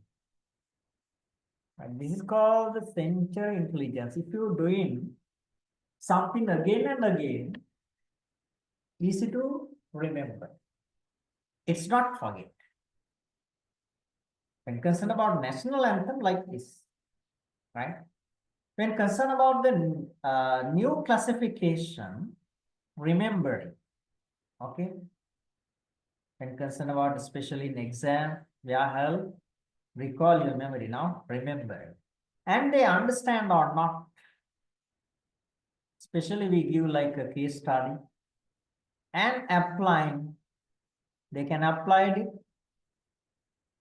And this is called the center intelligence. If you're doing something again and again, easy to remember. It's not forget. When concerned about national anthem like this, right? When concerned about the new classification, remember, okay? When concerned about especially in exam, we are help, recall your memory now, remember. And they understand or not. Especially we give like a case study and applying. They can apply it,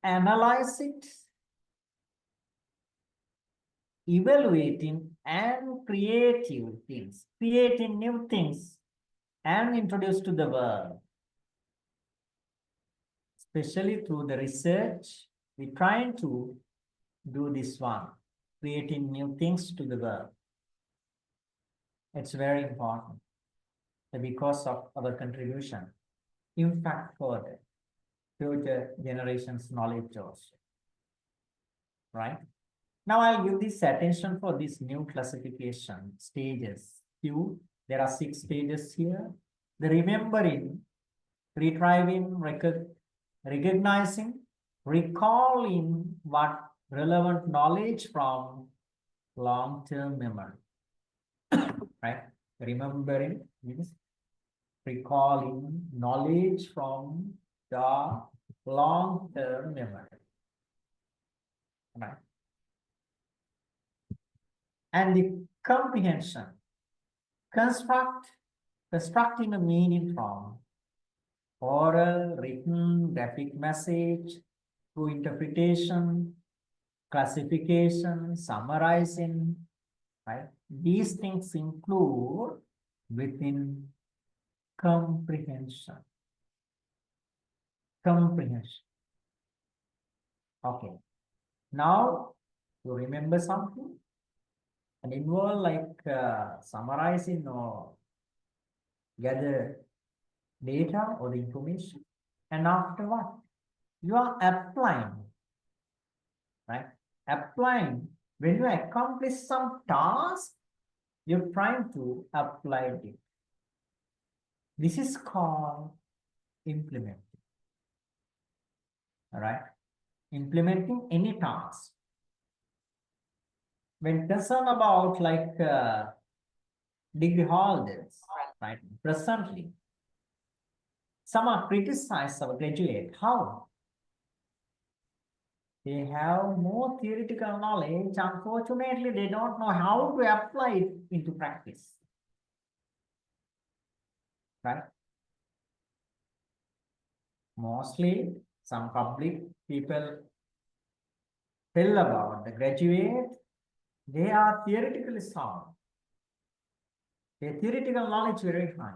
analyze it, evaluating and creating things, creating new things and introduce to the world. Especially through the research, we're trying to do this one, creating new things to the world. It's very important. because of our contribution, impact for the future generations' knowledge also, right? Now I'll give this attention for this new classification stages. There are 6 stages here. The remembering, retrieving, recognizing, recalling what relevant knowledge from long-term memory, right? Remembering means recalling knowledge from the long-term memory, right? And the comprehension, constructing a meaning from oral, written, graphic message, through interpretation, classification, summarizing, right? These things include within comprehension. Comprehension. Okay. Now, you remember something? And involve like summarizing or gather data or the information. And after what? You are applying, right? Applying. When you accomplish some task, you're trying to apply it. This is called implementing. All right? Implementing any task. When concerned about like degree holders, right? Presently, some are criticized our graduate. How? They have more theoretical knowledge. Unfortunately, they don't know how to apply it into practice. Right? Mostly, some public people tell about the graduate. They are theoretically sound. Their theoretical knowledge very high.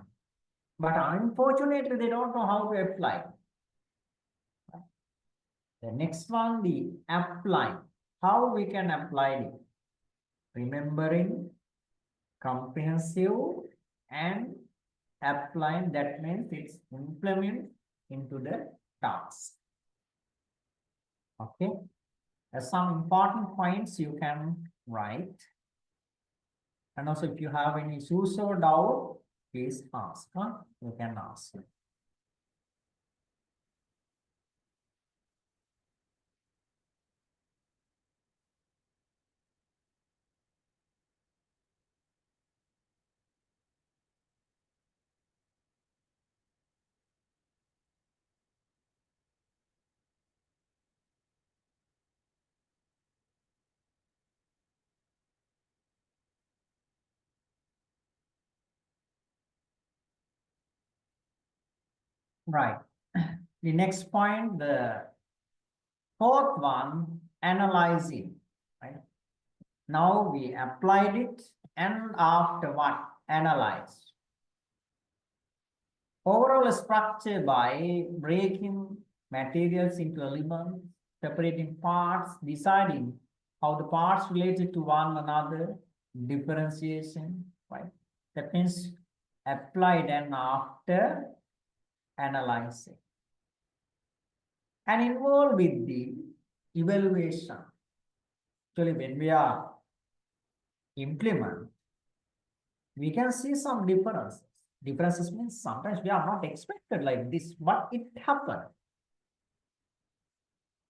But unfortunately, they don't know how to apply. The next one, the apply. How we can apply it? Remembering, comprehensive, and applying. That means it's implement into the task. Okay. There's some important points you can write. And also, if you have any issues or doubt, please ask. You can ask. Right. The next point, the fourth one, analyzing. Right. Now we applied it, and after what? Analyze. Overall structure by breaking materials into elements, separating parts, deciding how the parts related to one another, differentiation, right? That means applied and after analyzing. And involved with the evaluation. Actually, when we are implement, we can see some differences. Differences means sometimes we are not expected like this, but it happened.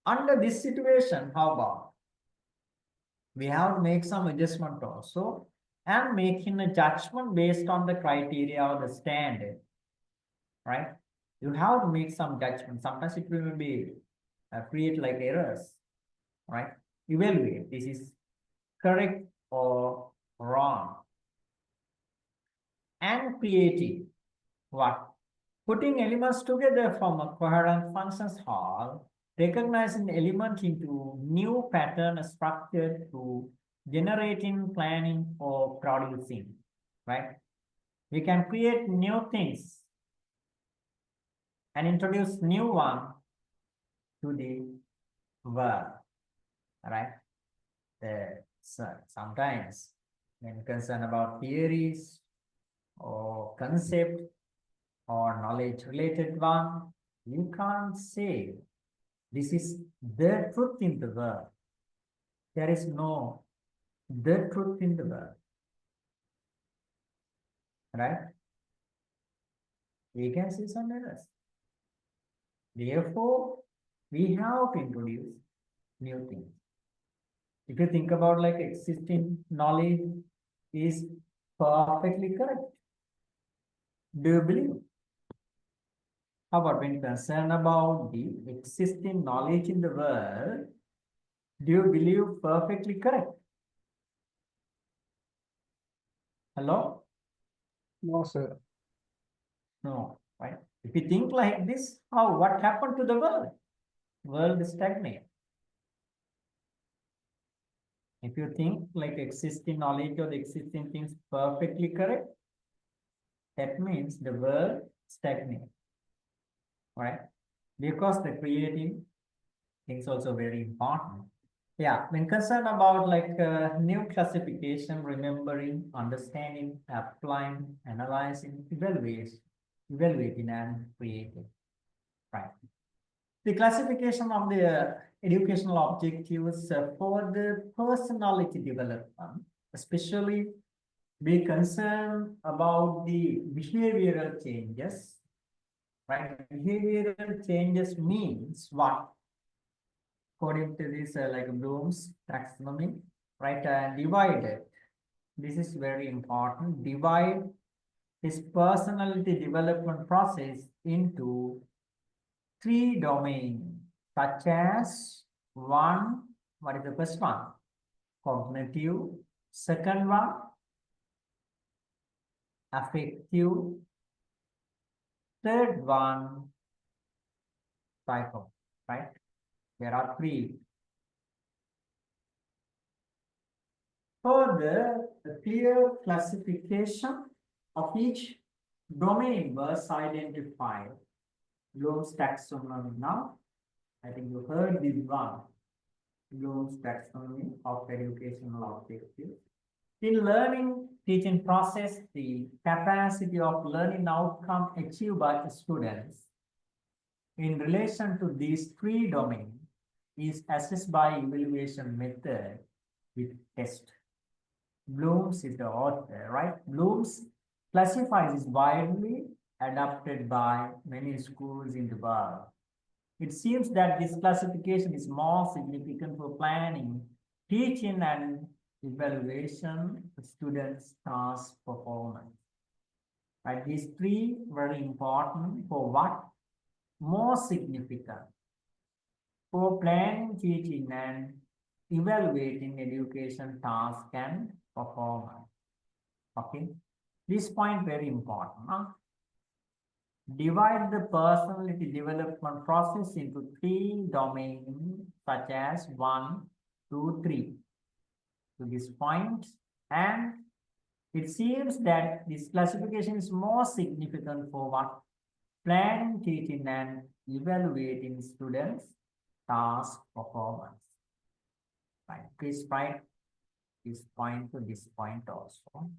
Under this situation, how about? We have to make some adjustment also and making a judgment based on the criteria or the standard, right? You have to make some judgment. Sometimes it will be create like errors, right? Evaluate, this is correct or wrong. And creating what? Putting elements together from a coherent functions hall, recognizing the element into new pattern structure to generating, planning, or producing, right? We can create new things and introduce new one to the world, right? So sometimes when concerned about theories, or concept or knowledge related one, you can't say this is the truth in the world. There is no the truth in the world, right? We can see some errors. Therefore, we have to introduce new things. If you think about like existing knowledge is perfectly correct, do you believe? How about when concerned about the existing knowledge in the world, do you believe perfectly correct? Hello? No, sir. No, right? If you think like this, what happened to the world? World is stagnant. If you think like existing knowledge or the existing things perfectly correct, that means the world stagnant, right? Because the creating things also very important. Yeah, when concerned about like new classification, remembering, understanding, applying, analyzing, evaluating and creating, right? The classification of the educational objectives for the personality development, especially be concerned about the behavioral changes, right? Behavioral changes means what? According to this, like Bloom's taxonomy, right? Divided. This is very important. Divide this personality development process into three domains, such as one, what is the first one? Cognitive. Second one, affective. Third one, psycho, right? There are three. Further, a clear classification of each domain was identified. Bloom's taxonomy. Now, I think you heard this one. Bloom's taxonomy of educational objectives. In learning teaching process, the capacity of learning outcome achieved by the students in relation to these three domains is assessed by evaluation method with test. Bloom's is the author, right? Bloom's classifies is widely adopted by many schools in the world. It seems that this classification is more significant for planning, teaching, and evaluation of students' task performance. Right? These three very important for what? More significant for planning, teaching, and evaluating education task and performance. Okay, this point very important. Huh? Divide the personality development process into three domains, such as 1, 2, 3. To this point, and it seems that this classification is more significant for what? Planning, teaching, and evaluating students' task performance. Right. Please write this point to this point also.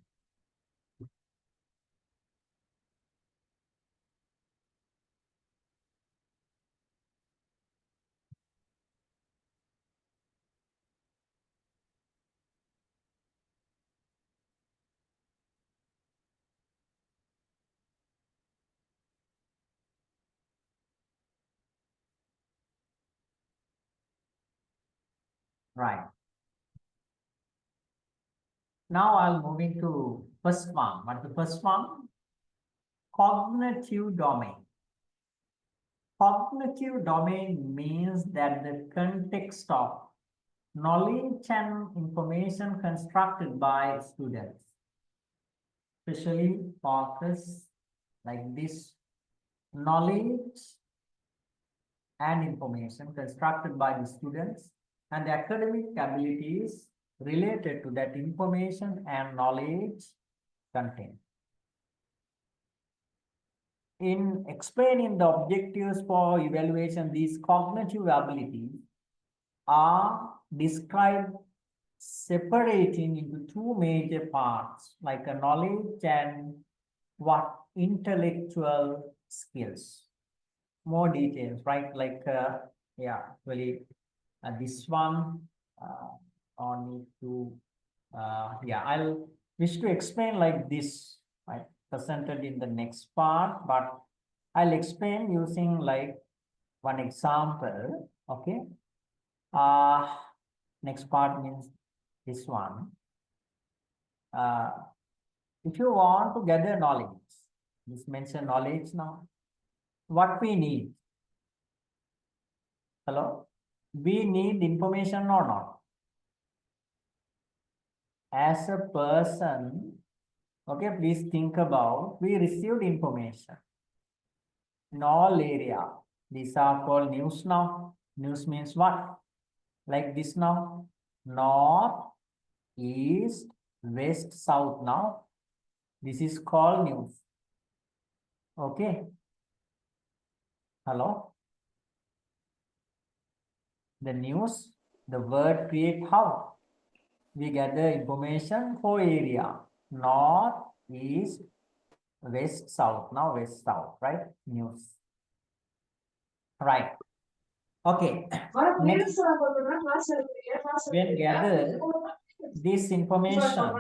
Right. Now I'll moving to first one. What's the first one? Cognitive domain. Cognitive domain means that the context of knowledge and information constructed by students, especially focus like this knowledge and information constructed by the students and the academic abilities related to that information and knowledge content. In explaining the objectives for evaluation, these cognitive abilities are described separating into two major parts, like a knowledge and what intellectual skills, more details, right? Like, yeah, really, this one, on need to, yeah, I'll wish to explain like this, right? Presented in the next part, but I'll explain using like one example, okay? Next part means this one. If you want to gather knowledge, this mention knowledge now, what we need? Hello? We need information or not? As a person, okay, please think about, we received information in all area. These are called news now. News means what? Like this now. North, east, west, south now. This is called news. Okay. Hello? The news, the word create how? We gather information for area. North, east, west, south. Now west, south, right? News. Right. Okay. Next, when gather this information,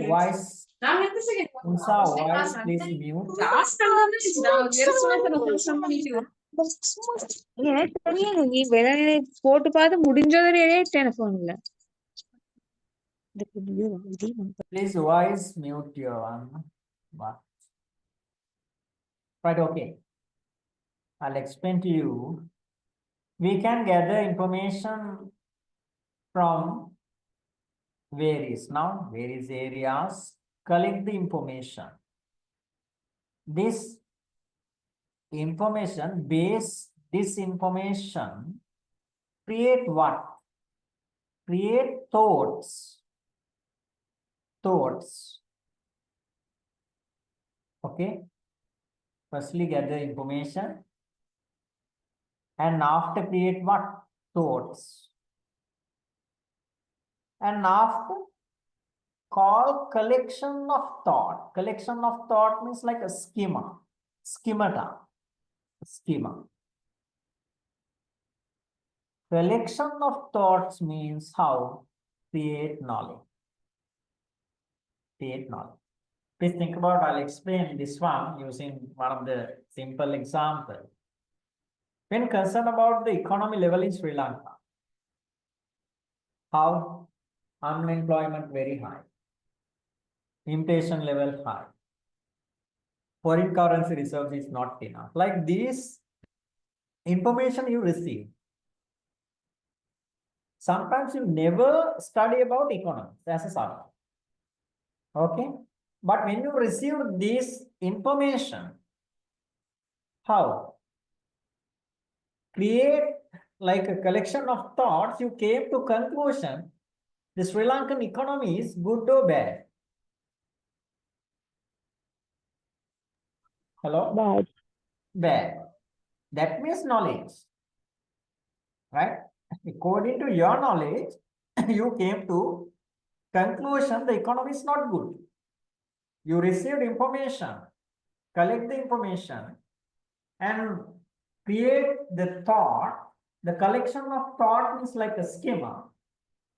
voice, Unsa, voice, please mute. நீ வெளியே போட்டு பார்த்து முடிஞ்சது எடுத்தேன் போன்ல Please voice mute your one. Right, okay. I'll explain to you. We can gather information from various areas, collect the information. This information, this information create what? Create thoughts. Okay. Firstly, gather information, and after create what? Thoughts. And after call collection of thought. Collection of thought means like a schema. Collection of thoughts means how? Create knowledge. Please think about, I'll explain this one using one of the simple example. When concerned about the economy level in Sri Lanka, how? Unemployment very high. Inflation level high. Foreign currency reserves is not enough. Like this information you receive. Sometimes you never study about economics as a subject. Okay? But when you receive this information, how? Create like a collection of thoughts, you came to conclusion, the Sri Lankan economy is good or bad? Hello? Bad. That means knowledge. Right? According to your knowledge, you came to conclusion the economy is not good. You received information, collect the information, and create the thought. The collection of thought is like a schema.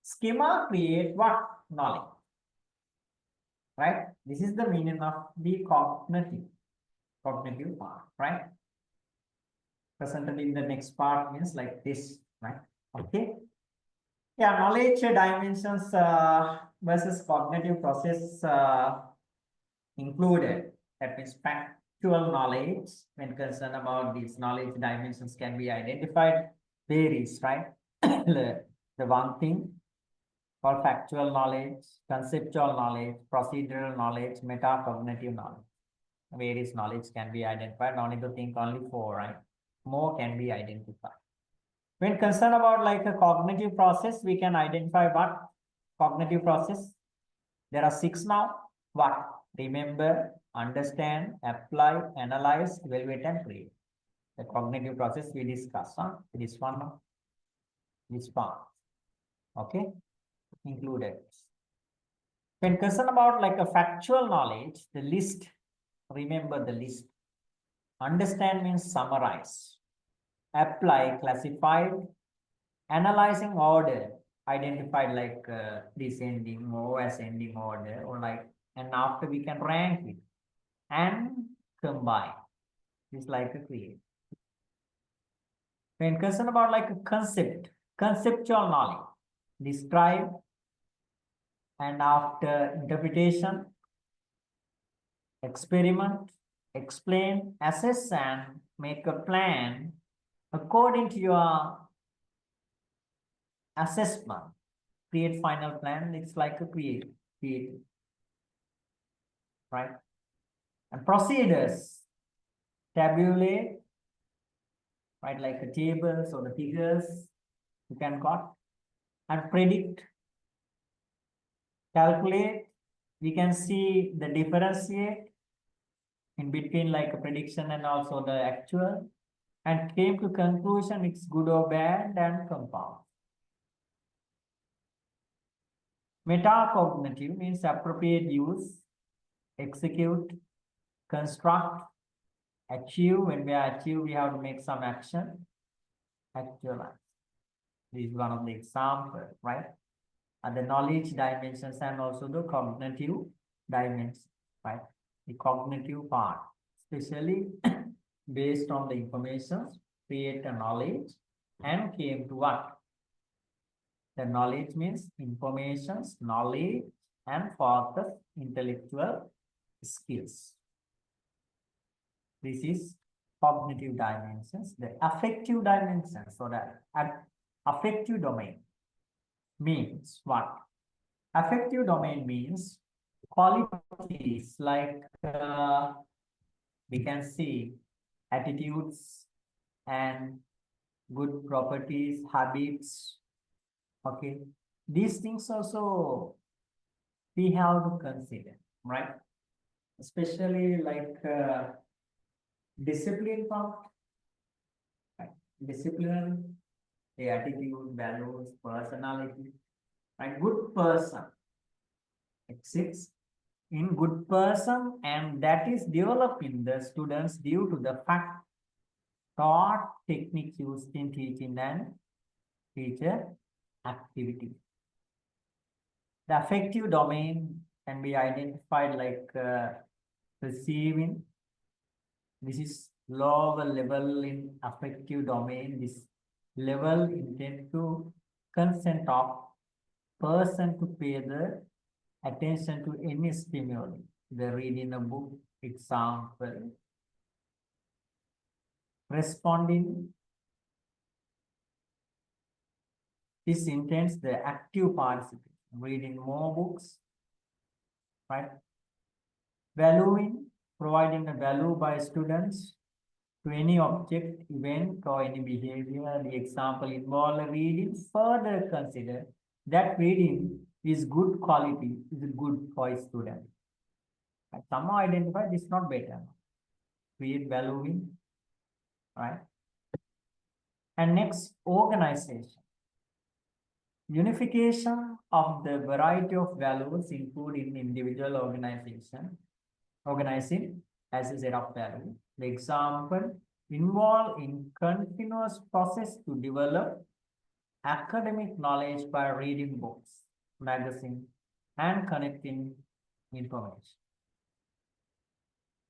Schema create what? Knowledge. Right? This is the meaning of the cognitive part, right? Presented in the next part means like this, right? Okay. Yeah, knowledge dimensions versus cognitive process included. That means factual knowledge, when concerned about these knowledge dimensions can be identified, varies, right? The one thing called factual knowledge, conceptual knowledge, procedural knowledge, metacognitive knowledge. Various knowledge can be identified. No need to think only four, right? More can be identified. When concerned about like a cognitive process, we can identify what? Cognitive process. There are 6 now. What? Remember, understand, apply, analyze, evaluate, and create. The cognitive process we discuss. This one now. This part. Okay. included. When concerned about like a factual knowledge, the list, remember the list. Understand means summarize. Apply, classified. Analyzing order, identified like descending or ascending order, or like, and after we can rank it. And combine. It's like a create. When concerned about like a concept, conceptual knowledge, describe, and after interpretation, experiment, explain, assess, and make a plan according to your assessment. Create final plan. It's like a create, right? And procedures, tabulate, right? Like the tables or the figures you can got, and predict, calculate. We can see the differentiate in between like a prediction and also the actual, and came to conclusion it's good or bad, and compound. Metacognitive means appropriate use, execute, construct, achieve. When we achieve, we have to make some action, actualize. This is one of the examples, right? And the knowledge dimensions and also the cognitive dimensions, right? The cognitive part, especially based on the information, create a knowledge and came to what? The knowledge means informations, knowledge, and focus intellectual skills. This is cognitive dimensions. The affective dimensions, so that affective domain means what? Affective domain means qualities like we can see attitudes and good properties, habits. Okay, these things also we have to consider, right? Especially like discipline part, right? Discipline, the attitude, values, personality, right? Good person exists in good person, and that is developing the students due to the fact taught techniques used in teaching and teacher activity. The affective domain can be identified like receiving. This is lower level in affective domain. This level intend to consent of person to pay the attention to any stimuli. The reading a book, example. Responding. This intends the active participation, reading more books, right? Valuing, providing a value by students to any object, event, or any behavior. The example involve reading. Further consider that reading is good quality, is good for a student. And somehow identify this is not better. Create valuing, right? And next, organization. Unification of the variety of values included in individual organizing as a set of values. The example involve in continuous process to develop academic knowledge by reading books, magazine, and connecting information.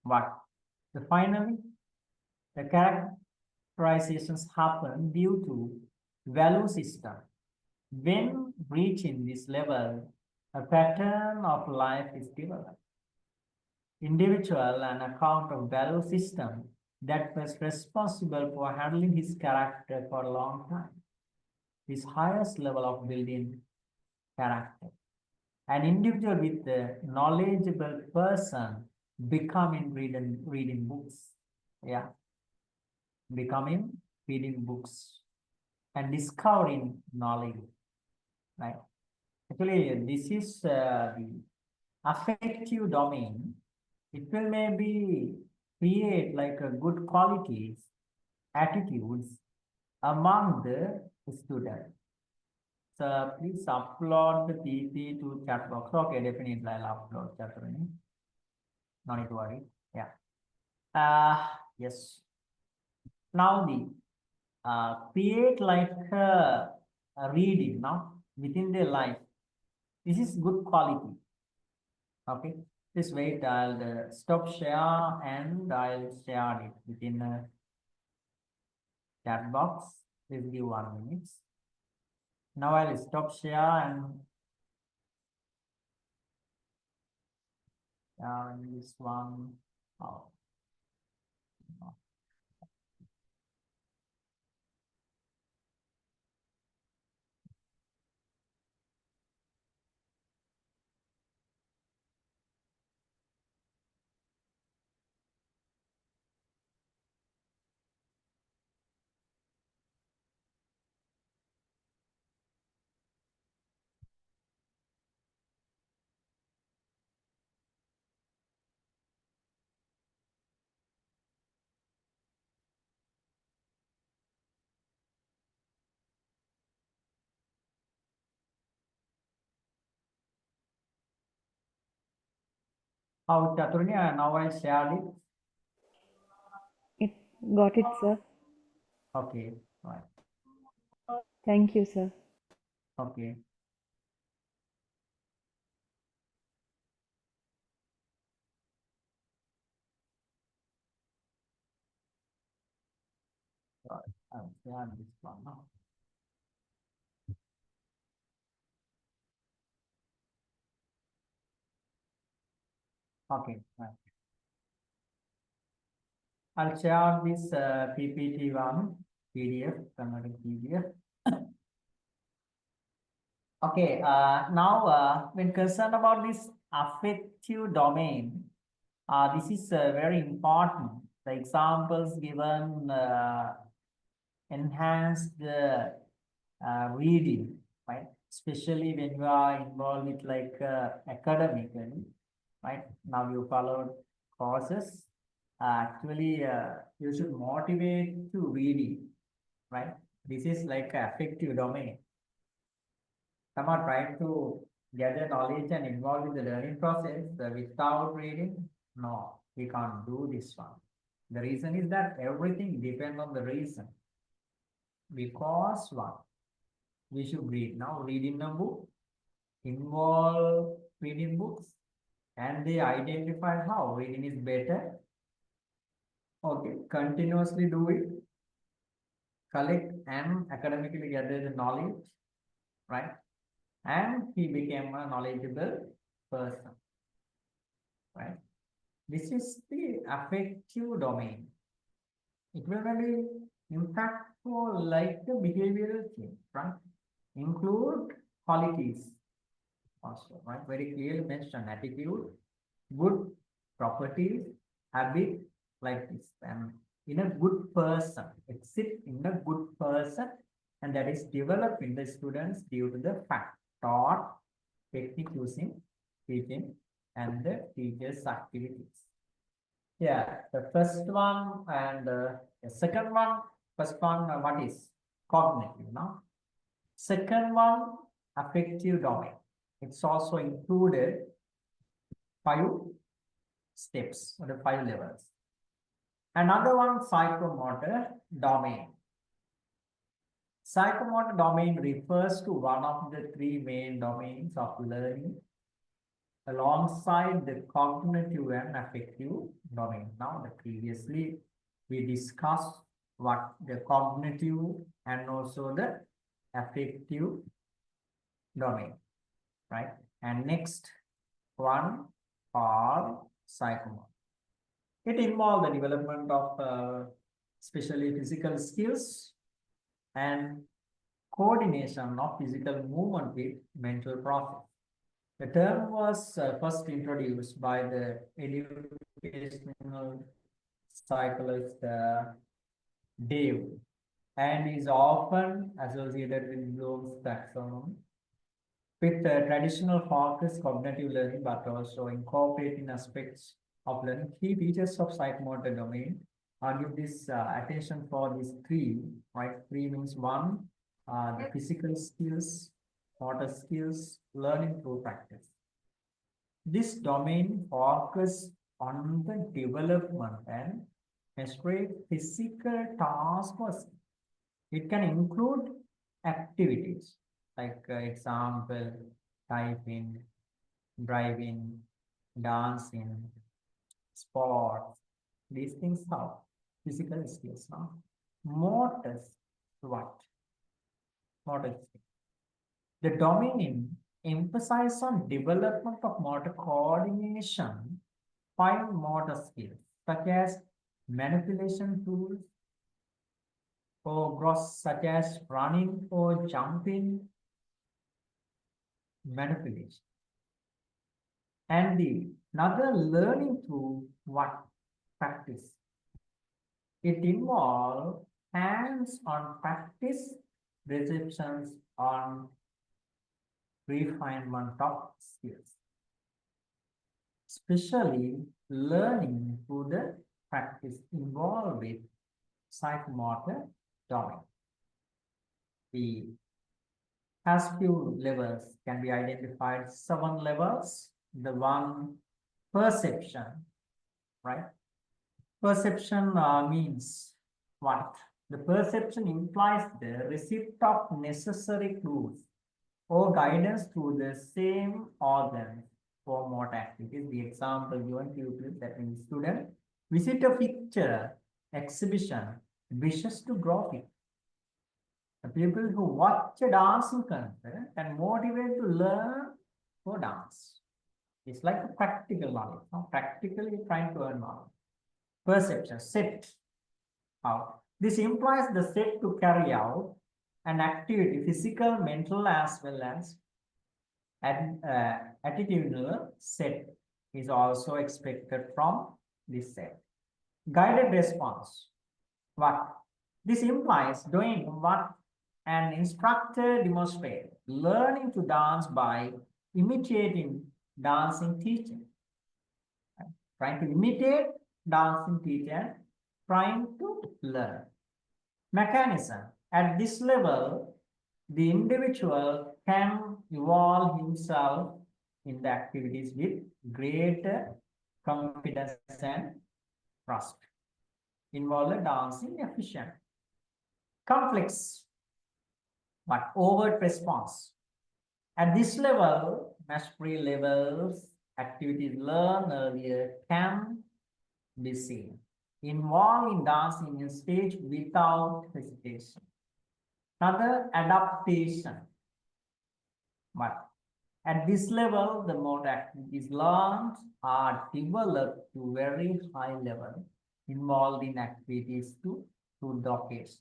But finally, the characterizations happen due to value system. When reaching this level, a pattern of life is developed. Individual an account of value system that was responsible for handling his character for a long time. His highest level of building character. An individual with a knowledgeable person becoming reading books. Yeah. Becoming reading books and discovering knowledge. Right. Actually, this is the affective domain. It will maybe create like a good qualities, attitudes among the student. please upload the PP to chat box. Okay, definitely I'll upload chat room. No need to worry. Yeah. Yes. Now the create like a reading now within their life. This is good quality. Okay. Please wait. I'll stop share and I'll share it within a chat box. Please give 1 minute. Now I'll stop share and this one. Oh. How Chaturni, now I shared it. It got it, sir. Okay, right. Thank you, sir. Okay. Right. I'll share this one now. Okay, right. I'll share this PPT one PDF, converted PDF. Okay, now when concerned about this affective domain, this is very important. The examples given enhance the reading, right? Especially when you are involved with like academically, right? Now you followed courses. Actually, you should motivate to reading, right? This is like affective domain. Some are trying to gather knowledge and involved in the learning process without reading. No, we can't do this one. The reason is that everything depends on the reason. Because one, we should read. Now, reading a book, involve reading books, and they identify how reading is better. Okay, continuously do it, collect and academically gather the knowledge, right? And he became a knowledgeable person, right? This is the affective domain. It will be impactful like the behavioral change, right? Include qualities also, right? Very clearly mentioned attitude, good properties, habit like this. And in a good person, exit in a good person, and that is developed in the students due to the fact taught, technique using, teaching, and the teacher's activities. Yeah, the first one and the second one, first one, what is cognitive now? Second one, affective domain. It's also included 5 steps or the 5 levels. Another one, psychomotor domain. Psychomotor domain refers to one of the 3 main domains of learning alongside the cognitive and affective domain. Now, previously we discussed what the cognitive and also the affective domain, right? And next one are psychomotor. It involves the development of especially physical skills and coordination of physical movement with mental process. The term was first introduced by the educational psychologist Dave and is often associated with Bloom's taxonomy with traditional focus cognitive learning, but also incorporating aspects of learning. Key features of psychomotor domain. I'll give this attention for these 3, right? 3 means 1, the physical skills, motor skills, learning through practice. This domain focuses on the development and measuring physical tasks. It can include activities like example, typing, driving, dancing, sports. These things are physical skills. Now, motor what? Motor skills. The domain emphasizes on development of motor coordination, fine motor skills such as manipulation tools or gross such as running or jumping, manipulation. And the another learning through what? Practice. It involves hands-on practice, receptions on refinement of skills, especially learning through the practice involved with psychomotor domain. The has few levels can be identified, 7 levels. The one perception, right? Perception means what? The perception implies the receipt of necessary clues or guidance through the same organ for motor activities. The example given to you, that means student visit a picture exhibition, wishes to draw it. The people who watch a dancing concert and motivate to learn for dance. It's like a practical knowledge, practically trying to earn knowledge. Perception, set out. This implies the set to carry out an activity, physical, mental, as well as attitudinal set is also expected from this set. Guided response. What? This implies doing what an instructor demonstrates, learning to dance by imitating dancing teacher. Trying to imitate dancing teacher, trying to learn. Mechanism. At this level, the individual can involve himself in the activities with greater confidence and trust. Involve the dancing efficient. Complex, but overt response. At this level, mastery levels, activities learned earlier can be seen. Involved in dancing in stage without hesitation. Another adaptation. But at this level, the motor activities learned are developed to very high level, involved in activities to the occasion.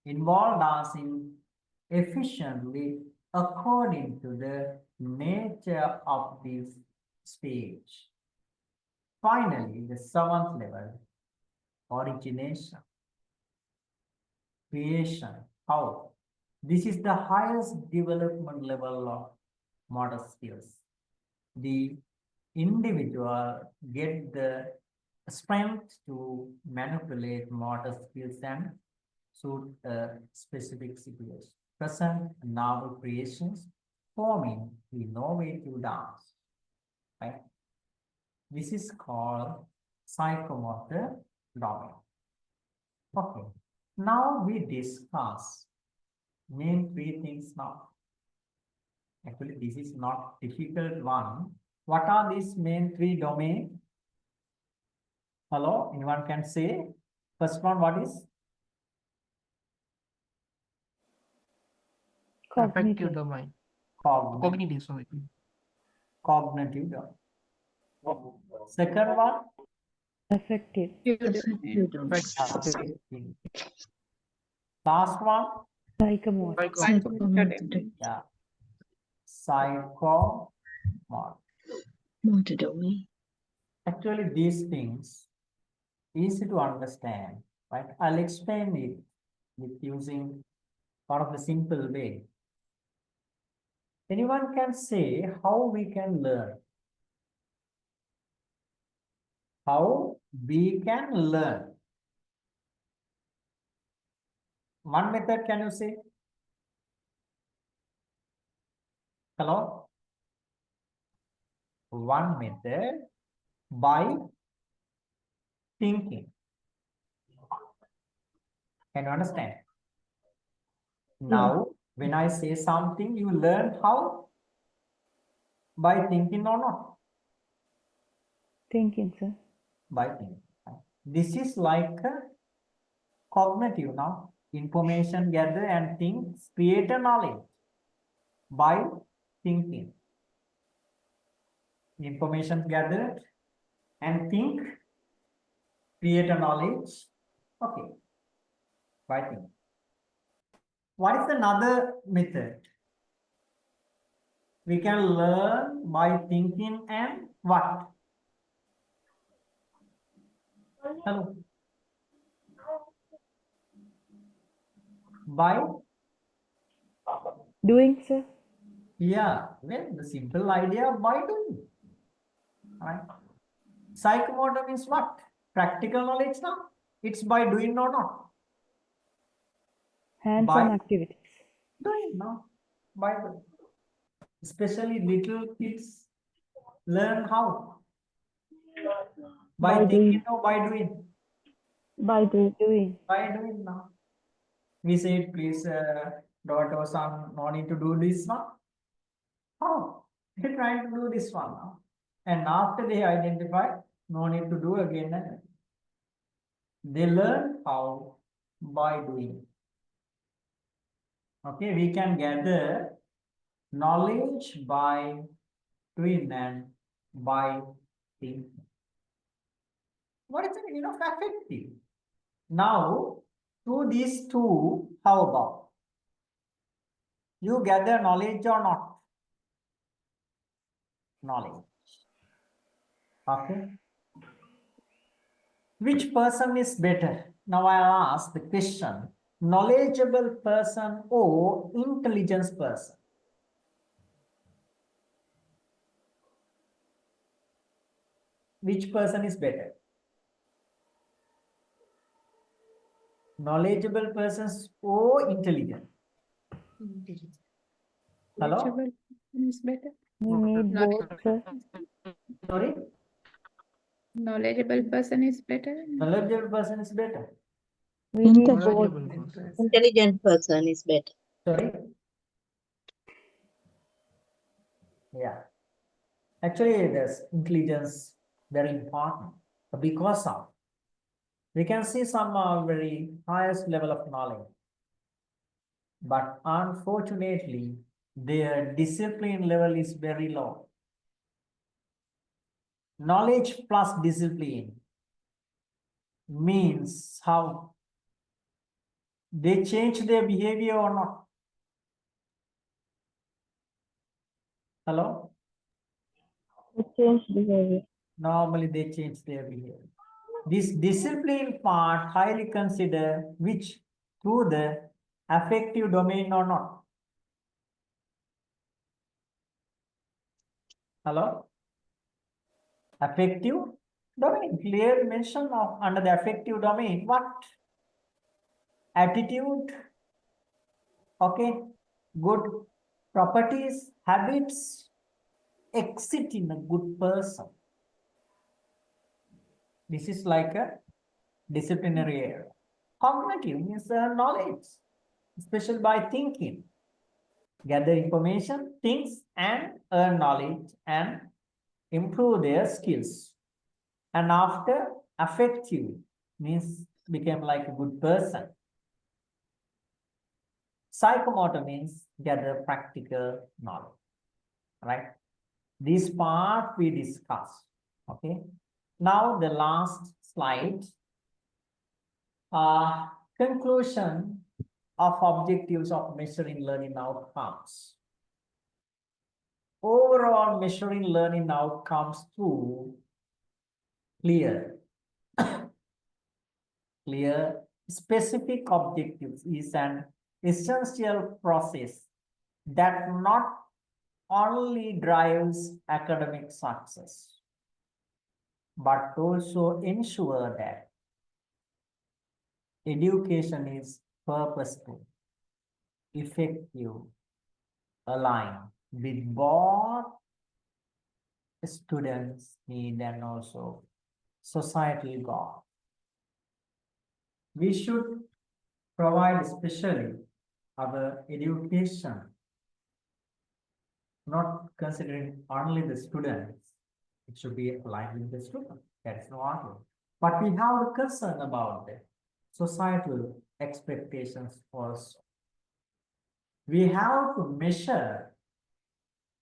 Involved dancing efficiently according to the nature of this stage. Finally, the 7th level, origination, creation. How? This is the highest development level of motor skills. The individual get the strength to manipulate motor skills and suit a specific situation. Present novel creations forming innovative dance. Right? This is called psychomotor domain. Okay. Now we discuss name 3 things now. Actually, this is not difficult one. What are these main 3 domains? Hello, anyone can say? First one, what is? Affective Cognitive. domain. Cognitive. Cognitive, sorry. Cognitive domain. Second one? Affective. Affective. Last one? Psychomotor. Yeah. Psychomotor. Motor domain. Actually, these things easy to understand, right? I'll explain it with using part of the simple way. Anyone can say how we can learn? How we can learn? One method, can you say? Hello? One method by thinking. Can you understand? Now, when I say something, you learn how? By thinking or not? Thinking, sir. By thinking. This is like a cognitive now. Information gather and think, create a knowledge by thinking. Information gathered and think, create a knowledge. Okay. By thinking. What is another method? We can learn by thinking and what? Hello. By? Doing, sir. Yeah, well, the simple idea by doing. Right? Psychomotor means what? Practical knowledge now? It's by doing or not? Hands-on By activities. doing, no? By doing. Especially little kids learn how? By thinking or by doing? By doing. By doing now. We said, please, daughter or son, no need to do this one. How? They're trying to do this one now. And after they identify, no need to do again. And again. They learn how by doing. Okay, we can gather knowledge by doing and by thinking. What is the meaning of affective? Now, through these two, how about? You gather knowledge or not? Knowledge. Okay. Which person is better? Now I ask the question, knowledgeable person or intelligence person? Which person is better? Knowledgeable persons or intelligent? Hello? Knowledgeable is better. We need both, sir. Sorry? Knowledgeable person is better. Knowledgeable person is better. We need both. Knowledgeable person. Intelligent person is better. Sorry? Yeah. Actually, this intelligence very important because of we can see some very highest level of knowledge, but unfortunately, their discipline level is very low. Knowledge plus discipline means how they change their behavior or not. Hello? We change behavior. Normally they change their behavior. This discipline part highly consider which through the affective domain or not. Hello? Affective domain, clear mention of under the affective domain. What? Attitude, okay, good properties, habits, exit in a good person. This is like a disciplinary area. Cognitive means knowledge, especially by thinking. Gather information, things, and earn knowledge and improve their skills. And after, affective means became like a good person. Psychomotor means gather practical knowledge, right? This part we discussed, okay? Now the last slide, conclusion of objectives of measuring learning outcomes. Overall measuring learning outcomes through clear specific objectives is an essential process that not only drives academic success, but also ensure that education is purposeful, effective, aligned with both students' need and also societal goal. We should provide especially our education, not considering only the students. It should be aligned with the student. That's no argument. But we have a concern about the societal expectations also. We have to measure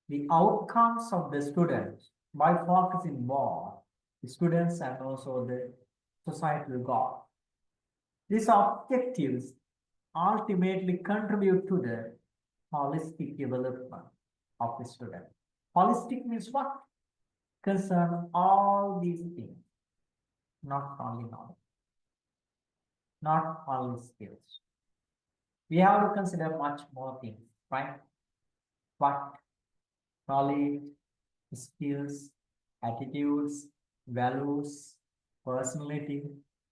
the outcomes of the students by focusing more the students and also the societal goal. These objectives ultimately contribute to the holistic development of the student. Holistic means what? Concern all these things, not only knowledge, not only skills. We have to consider much more things, right? What? Knowledge, skills, attitudes, values, personality,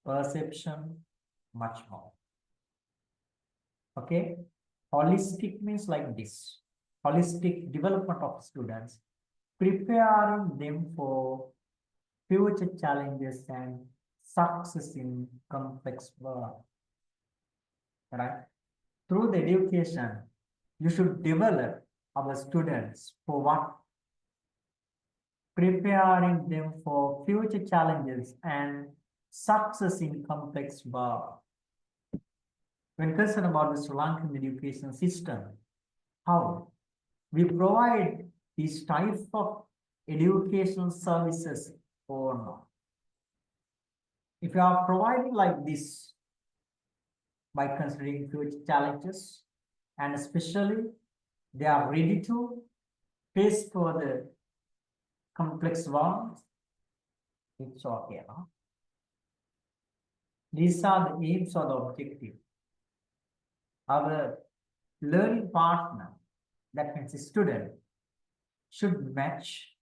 perception, much more. Okay? Holistic means like this. Holistic development of students, preparing them for future challenges and success in complex world. Right? Through the education, you should develop our students for what? Preparing them for future challenges and success in complex world. When concerned about the Sri Lankan education system, how we provide these types of educational services or not? If you are providing like this by considering future challenges, and especially they are ready to face for the complex ones, it's okay. No? These are the aims or the objective. Our learning partner, that means the student, should match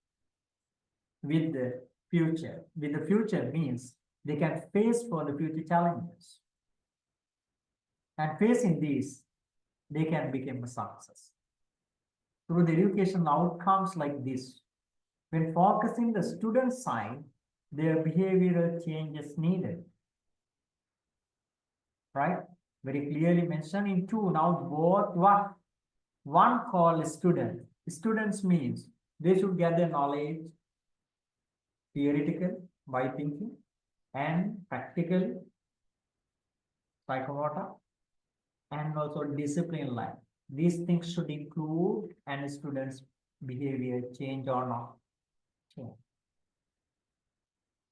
with the future. With the future means they can face for the future challenges. And facing these, they can become a success. Through the education outcomes like this, when focusing the student side, their behavioral changes needed. Right? Very clearly mentioned in 2. Now both what? One call student. Students means they should gather knowledge, theoretical by thinking, and practically, psychomotor, and also discipline life. These things should include and students' behavior change or not change.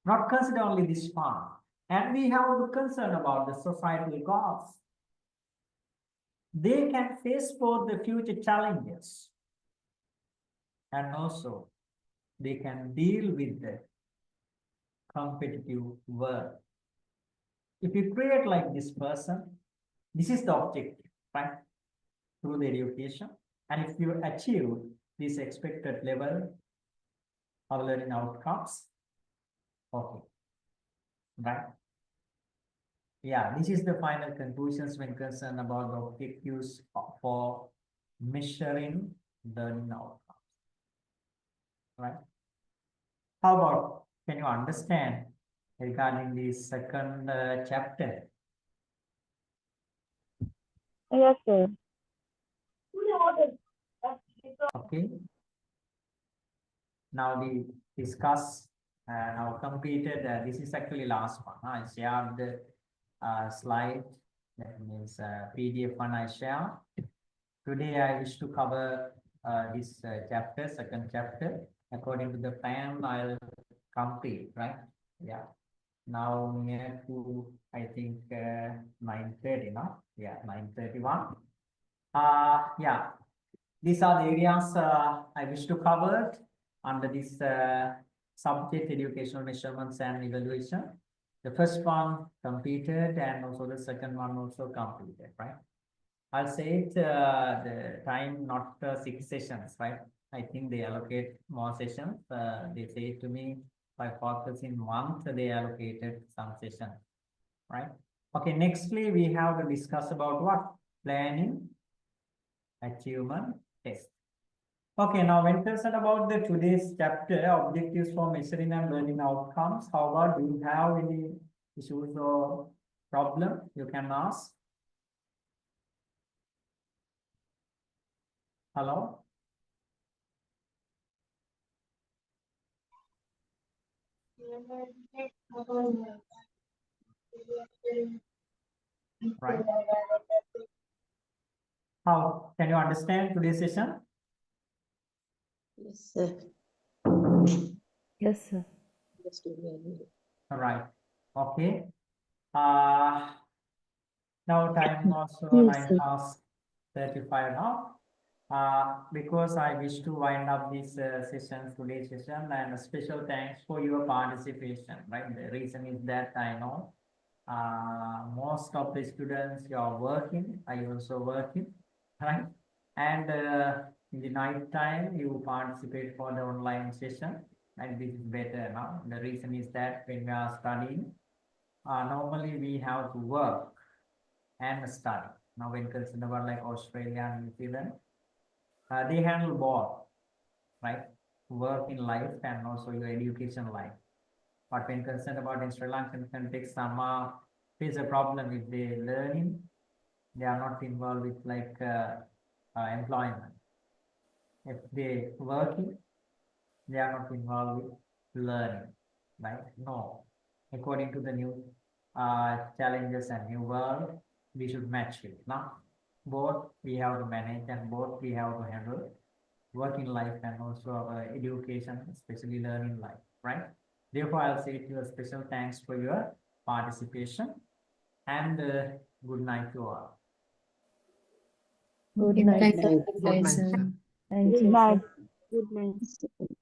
Not consider only this part. And we have to concern about the societal goals. They can face for the future challenges. And also, they can deal with the competitive world. If you create like this person, this is the objective, right? Through the education. And if you achieve this expected level of learning outcomes, okay, right? Yeah, this is the final conclusions when concerned about the objectives for measuring learning outcomes, right? How about, can you understand regarding the second chapter? Yes, sir. Okay. Now we discuss now completed. This is actually last one. I shared the slide. That means PDF one I share. Today I wish to cover this chapter, second chapter. According to the plan, I'll complete. Right? Yeah. Now near to I think 9:30. No? Yeah, 9:31. Yeah. These are the areas I wish to cover under this subject educational measurements and evaluation. The first one completed and also the second one also completed, right? I'll say it the time not 6 sessions, right? I think they allocate more sessions. They say to me by focusing month they allocated some sessions, right? Okay, nextly we have to discuss about what? Planning, achievement, test. Okay, now when concerned about the today's chapter, objectives for measuring and learning outcomes, how about, do you have any issues or problem you can ask? Hello? Right. How can you understand today's session? Yes, sir. Yes, sir. Just do well. All right. Okay. Uh, now time also Yes, 9 past 35 now. Because I wish to wind up this session, today's session, and a special thanks for your participation, right? The reason is that I know most of the students, you are working, I also working, right? And in the night time, you participate for the online session, and this is better now. The reason is that when we are studying, normally we have to work and study. Now, when concerned about like Australia and New Zealand, they handle both, right? Work in life and also your education life. But when concerned about in Sri Lankan context, some face a problem with the learning. They are not involved with like employment. If they working, they are not involved with learning, right? No. According to the new challenges and new world, we should match it. Now, both we have to manage and both we have to handle working life and also our education, especially learning life, right? Therefore, I'll say to you a special thanks for your participation and good night to all. Good Okay, night. thank Sir. you. Good night, sir. Thank you, Bye. sir. Good night.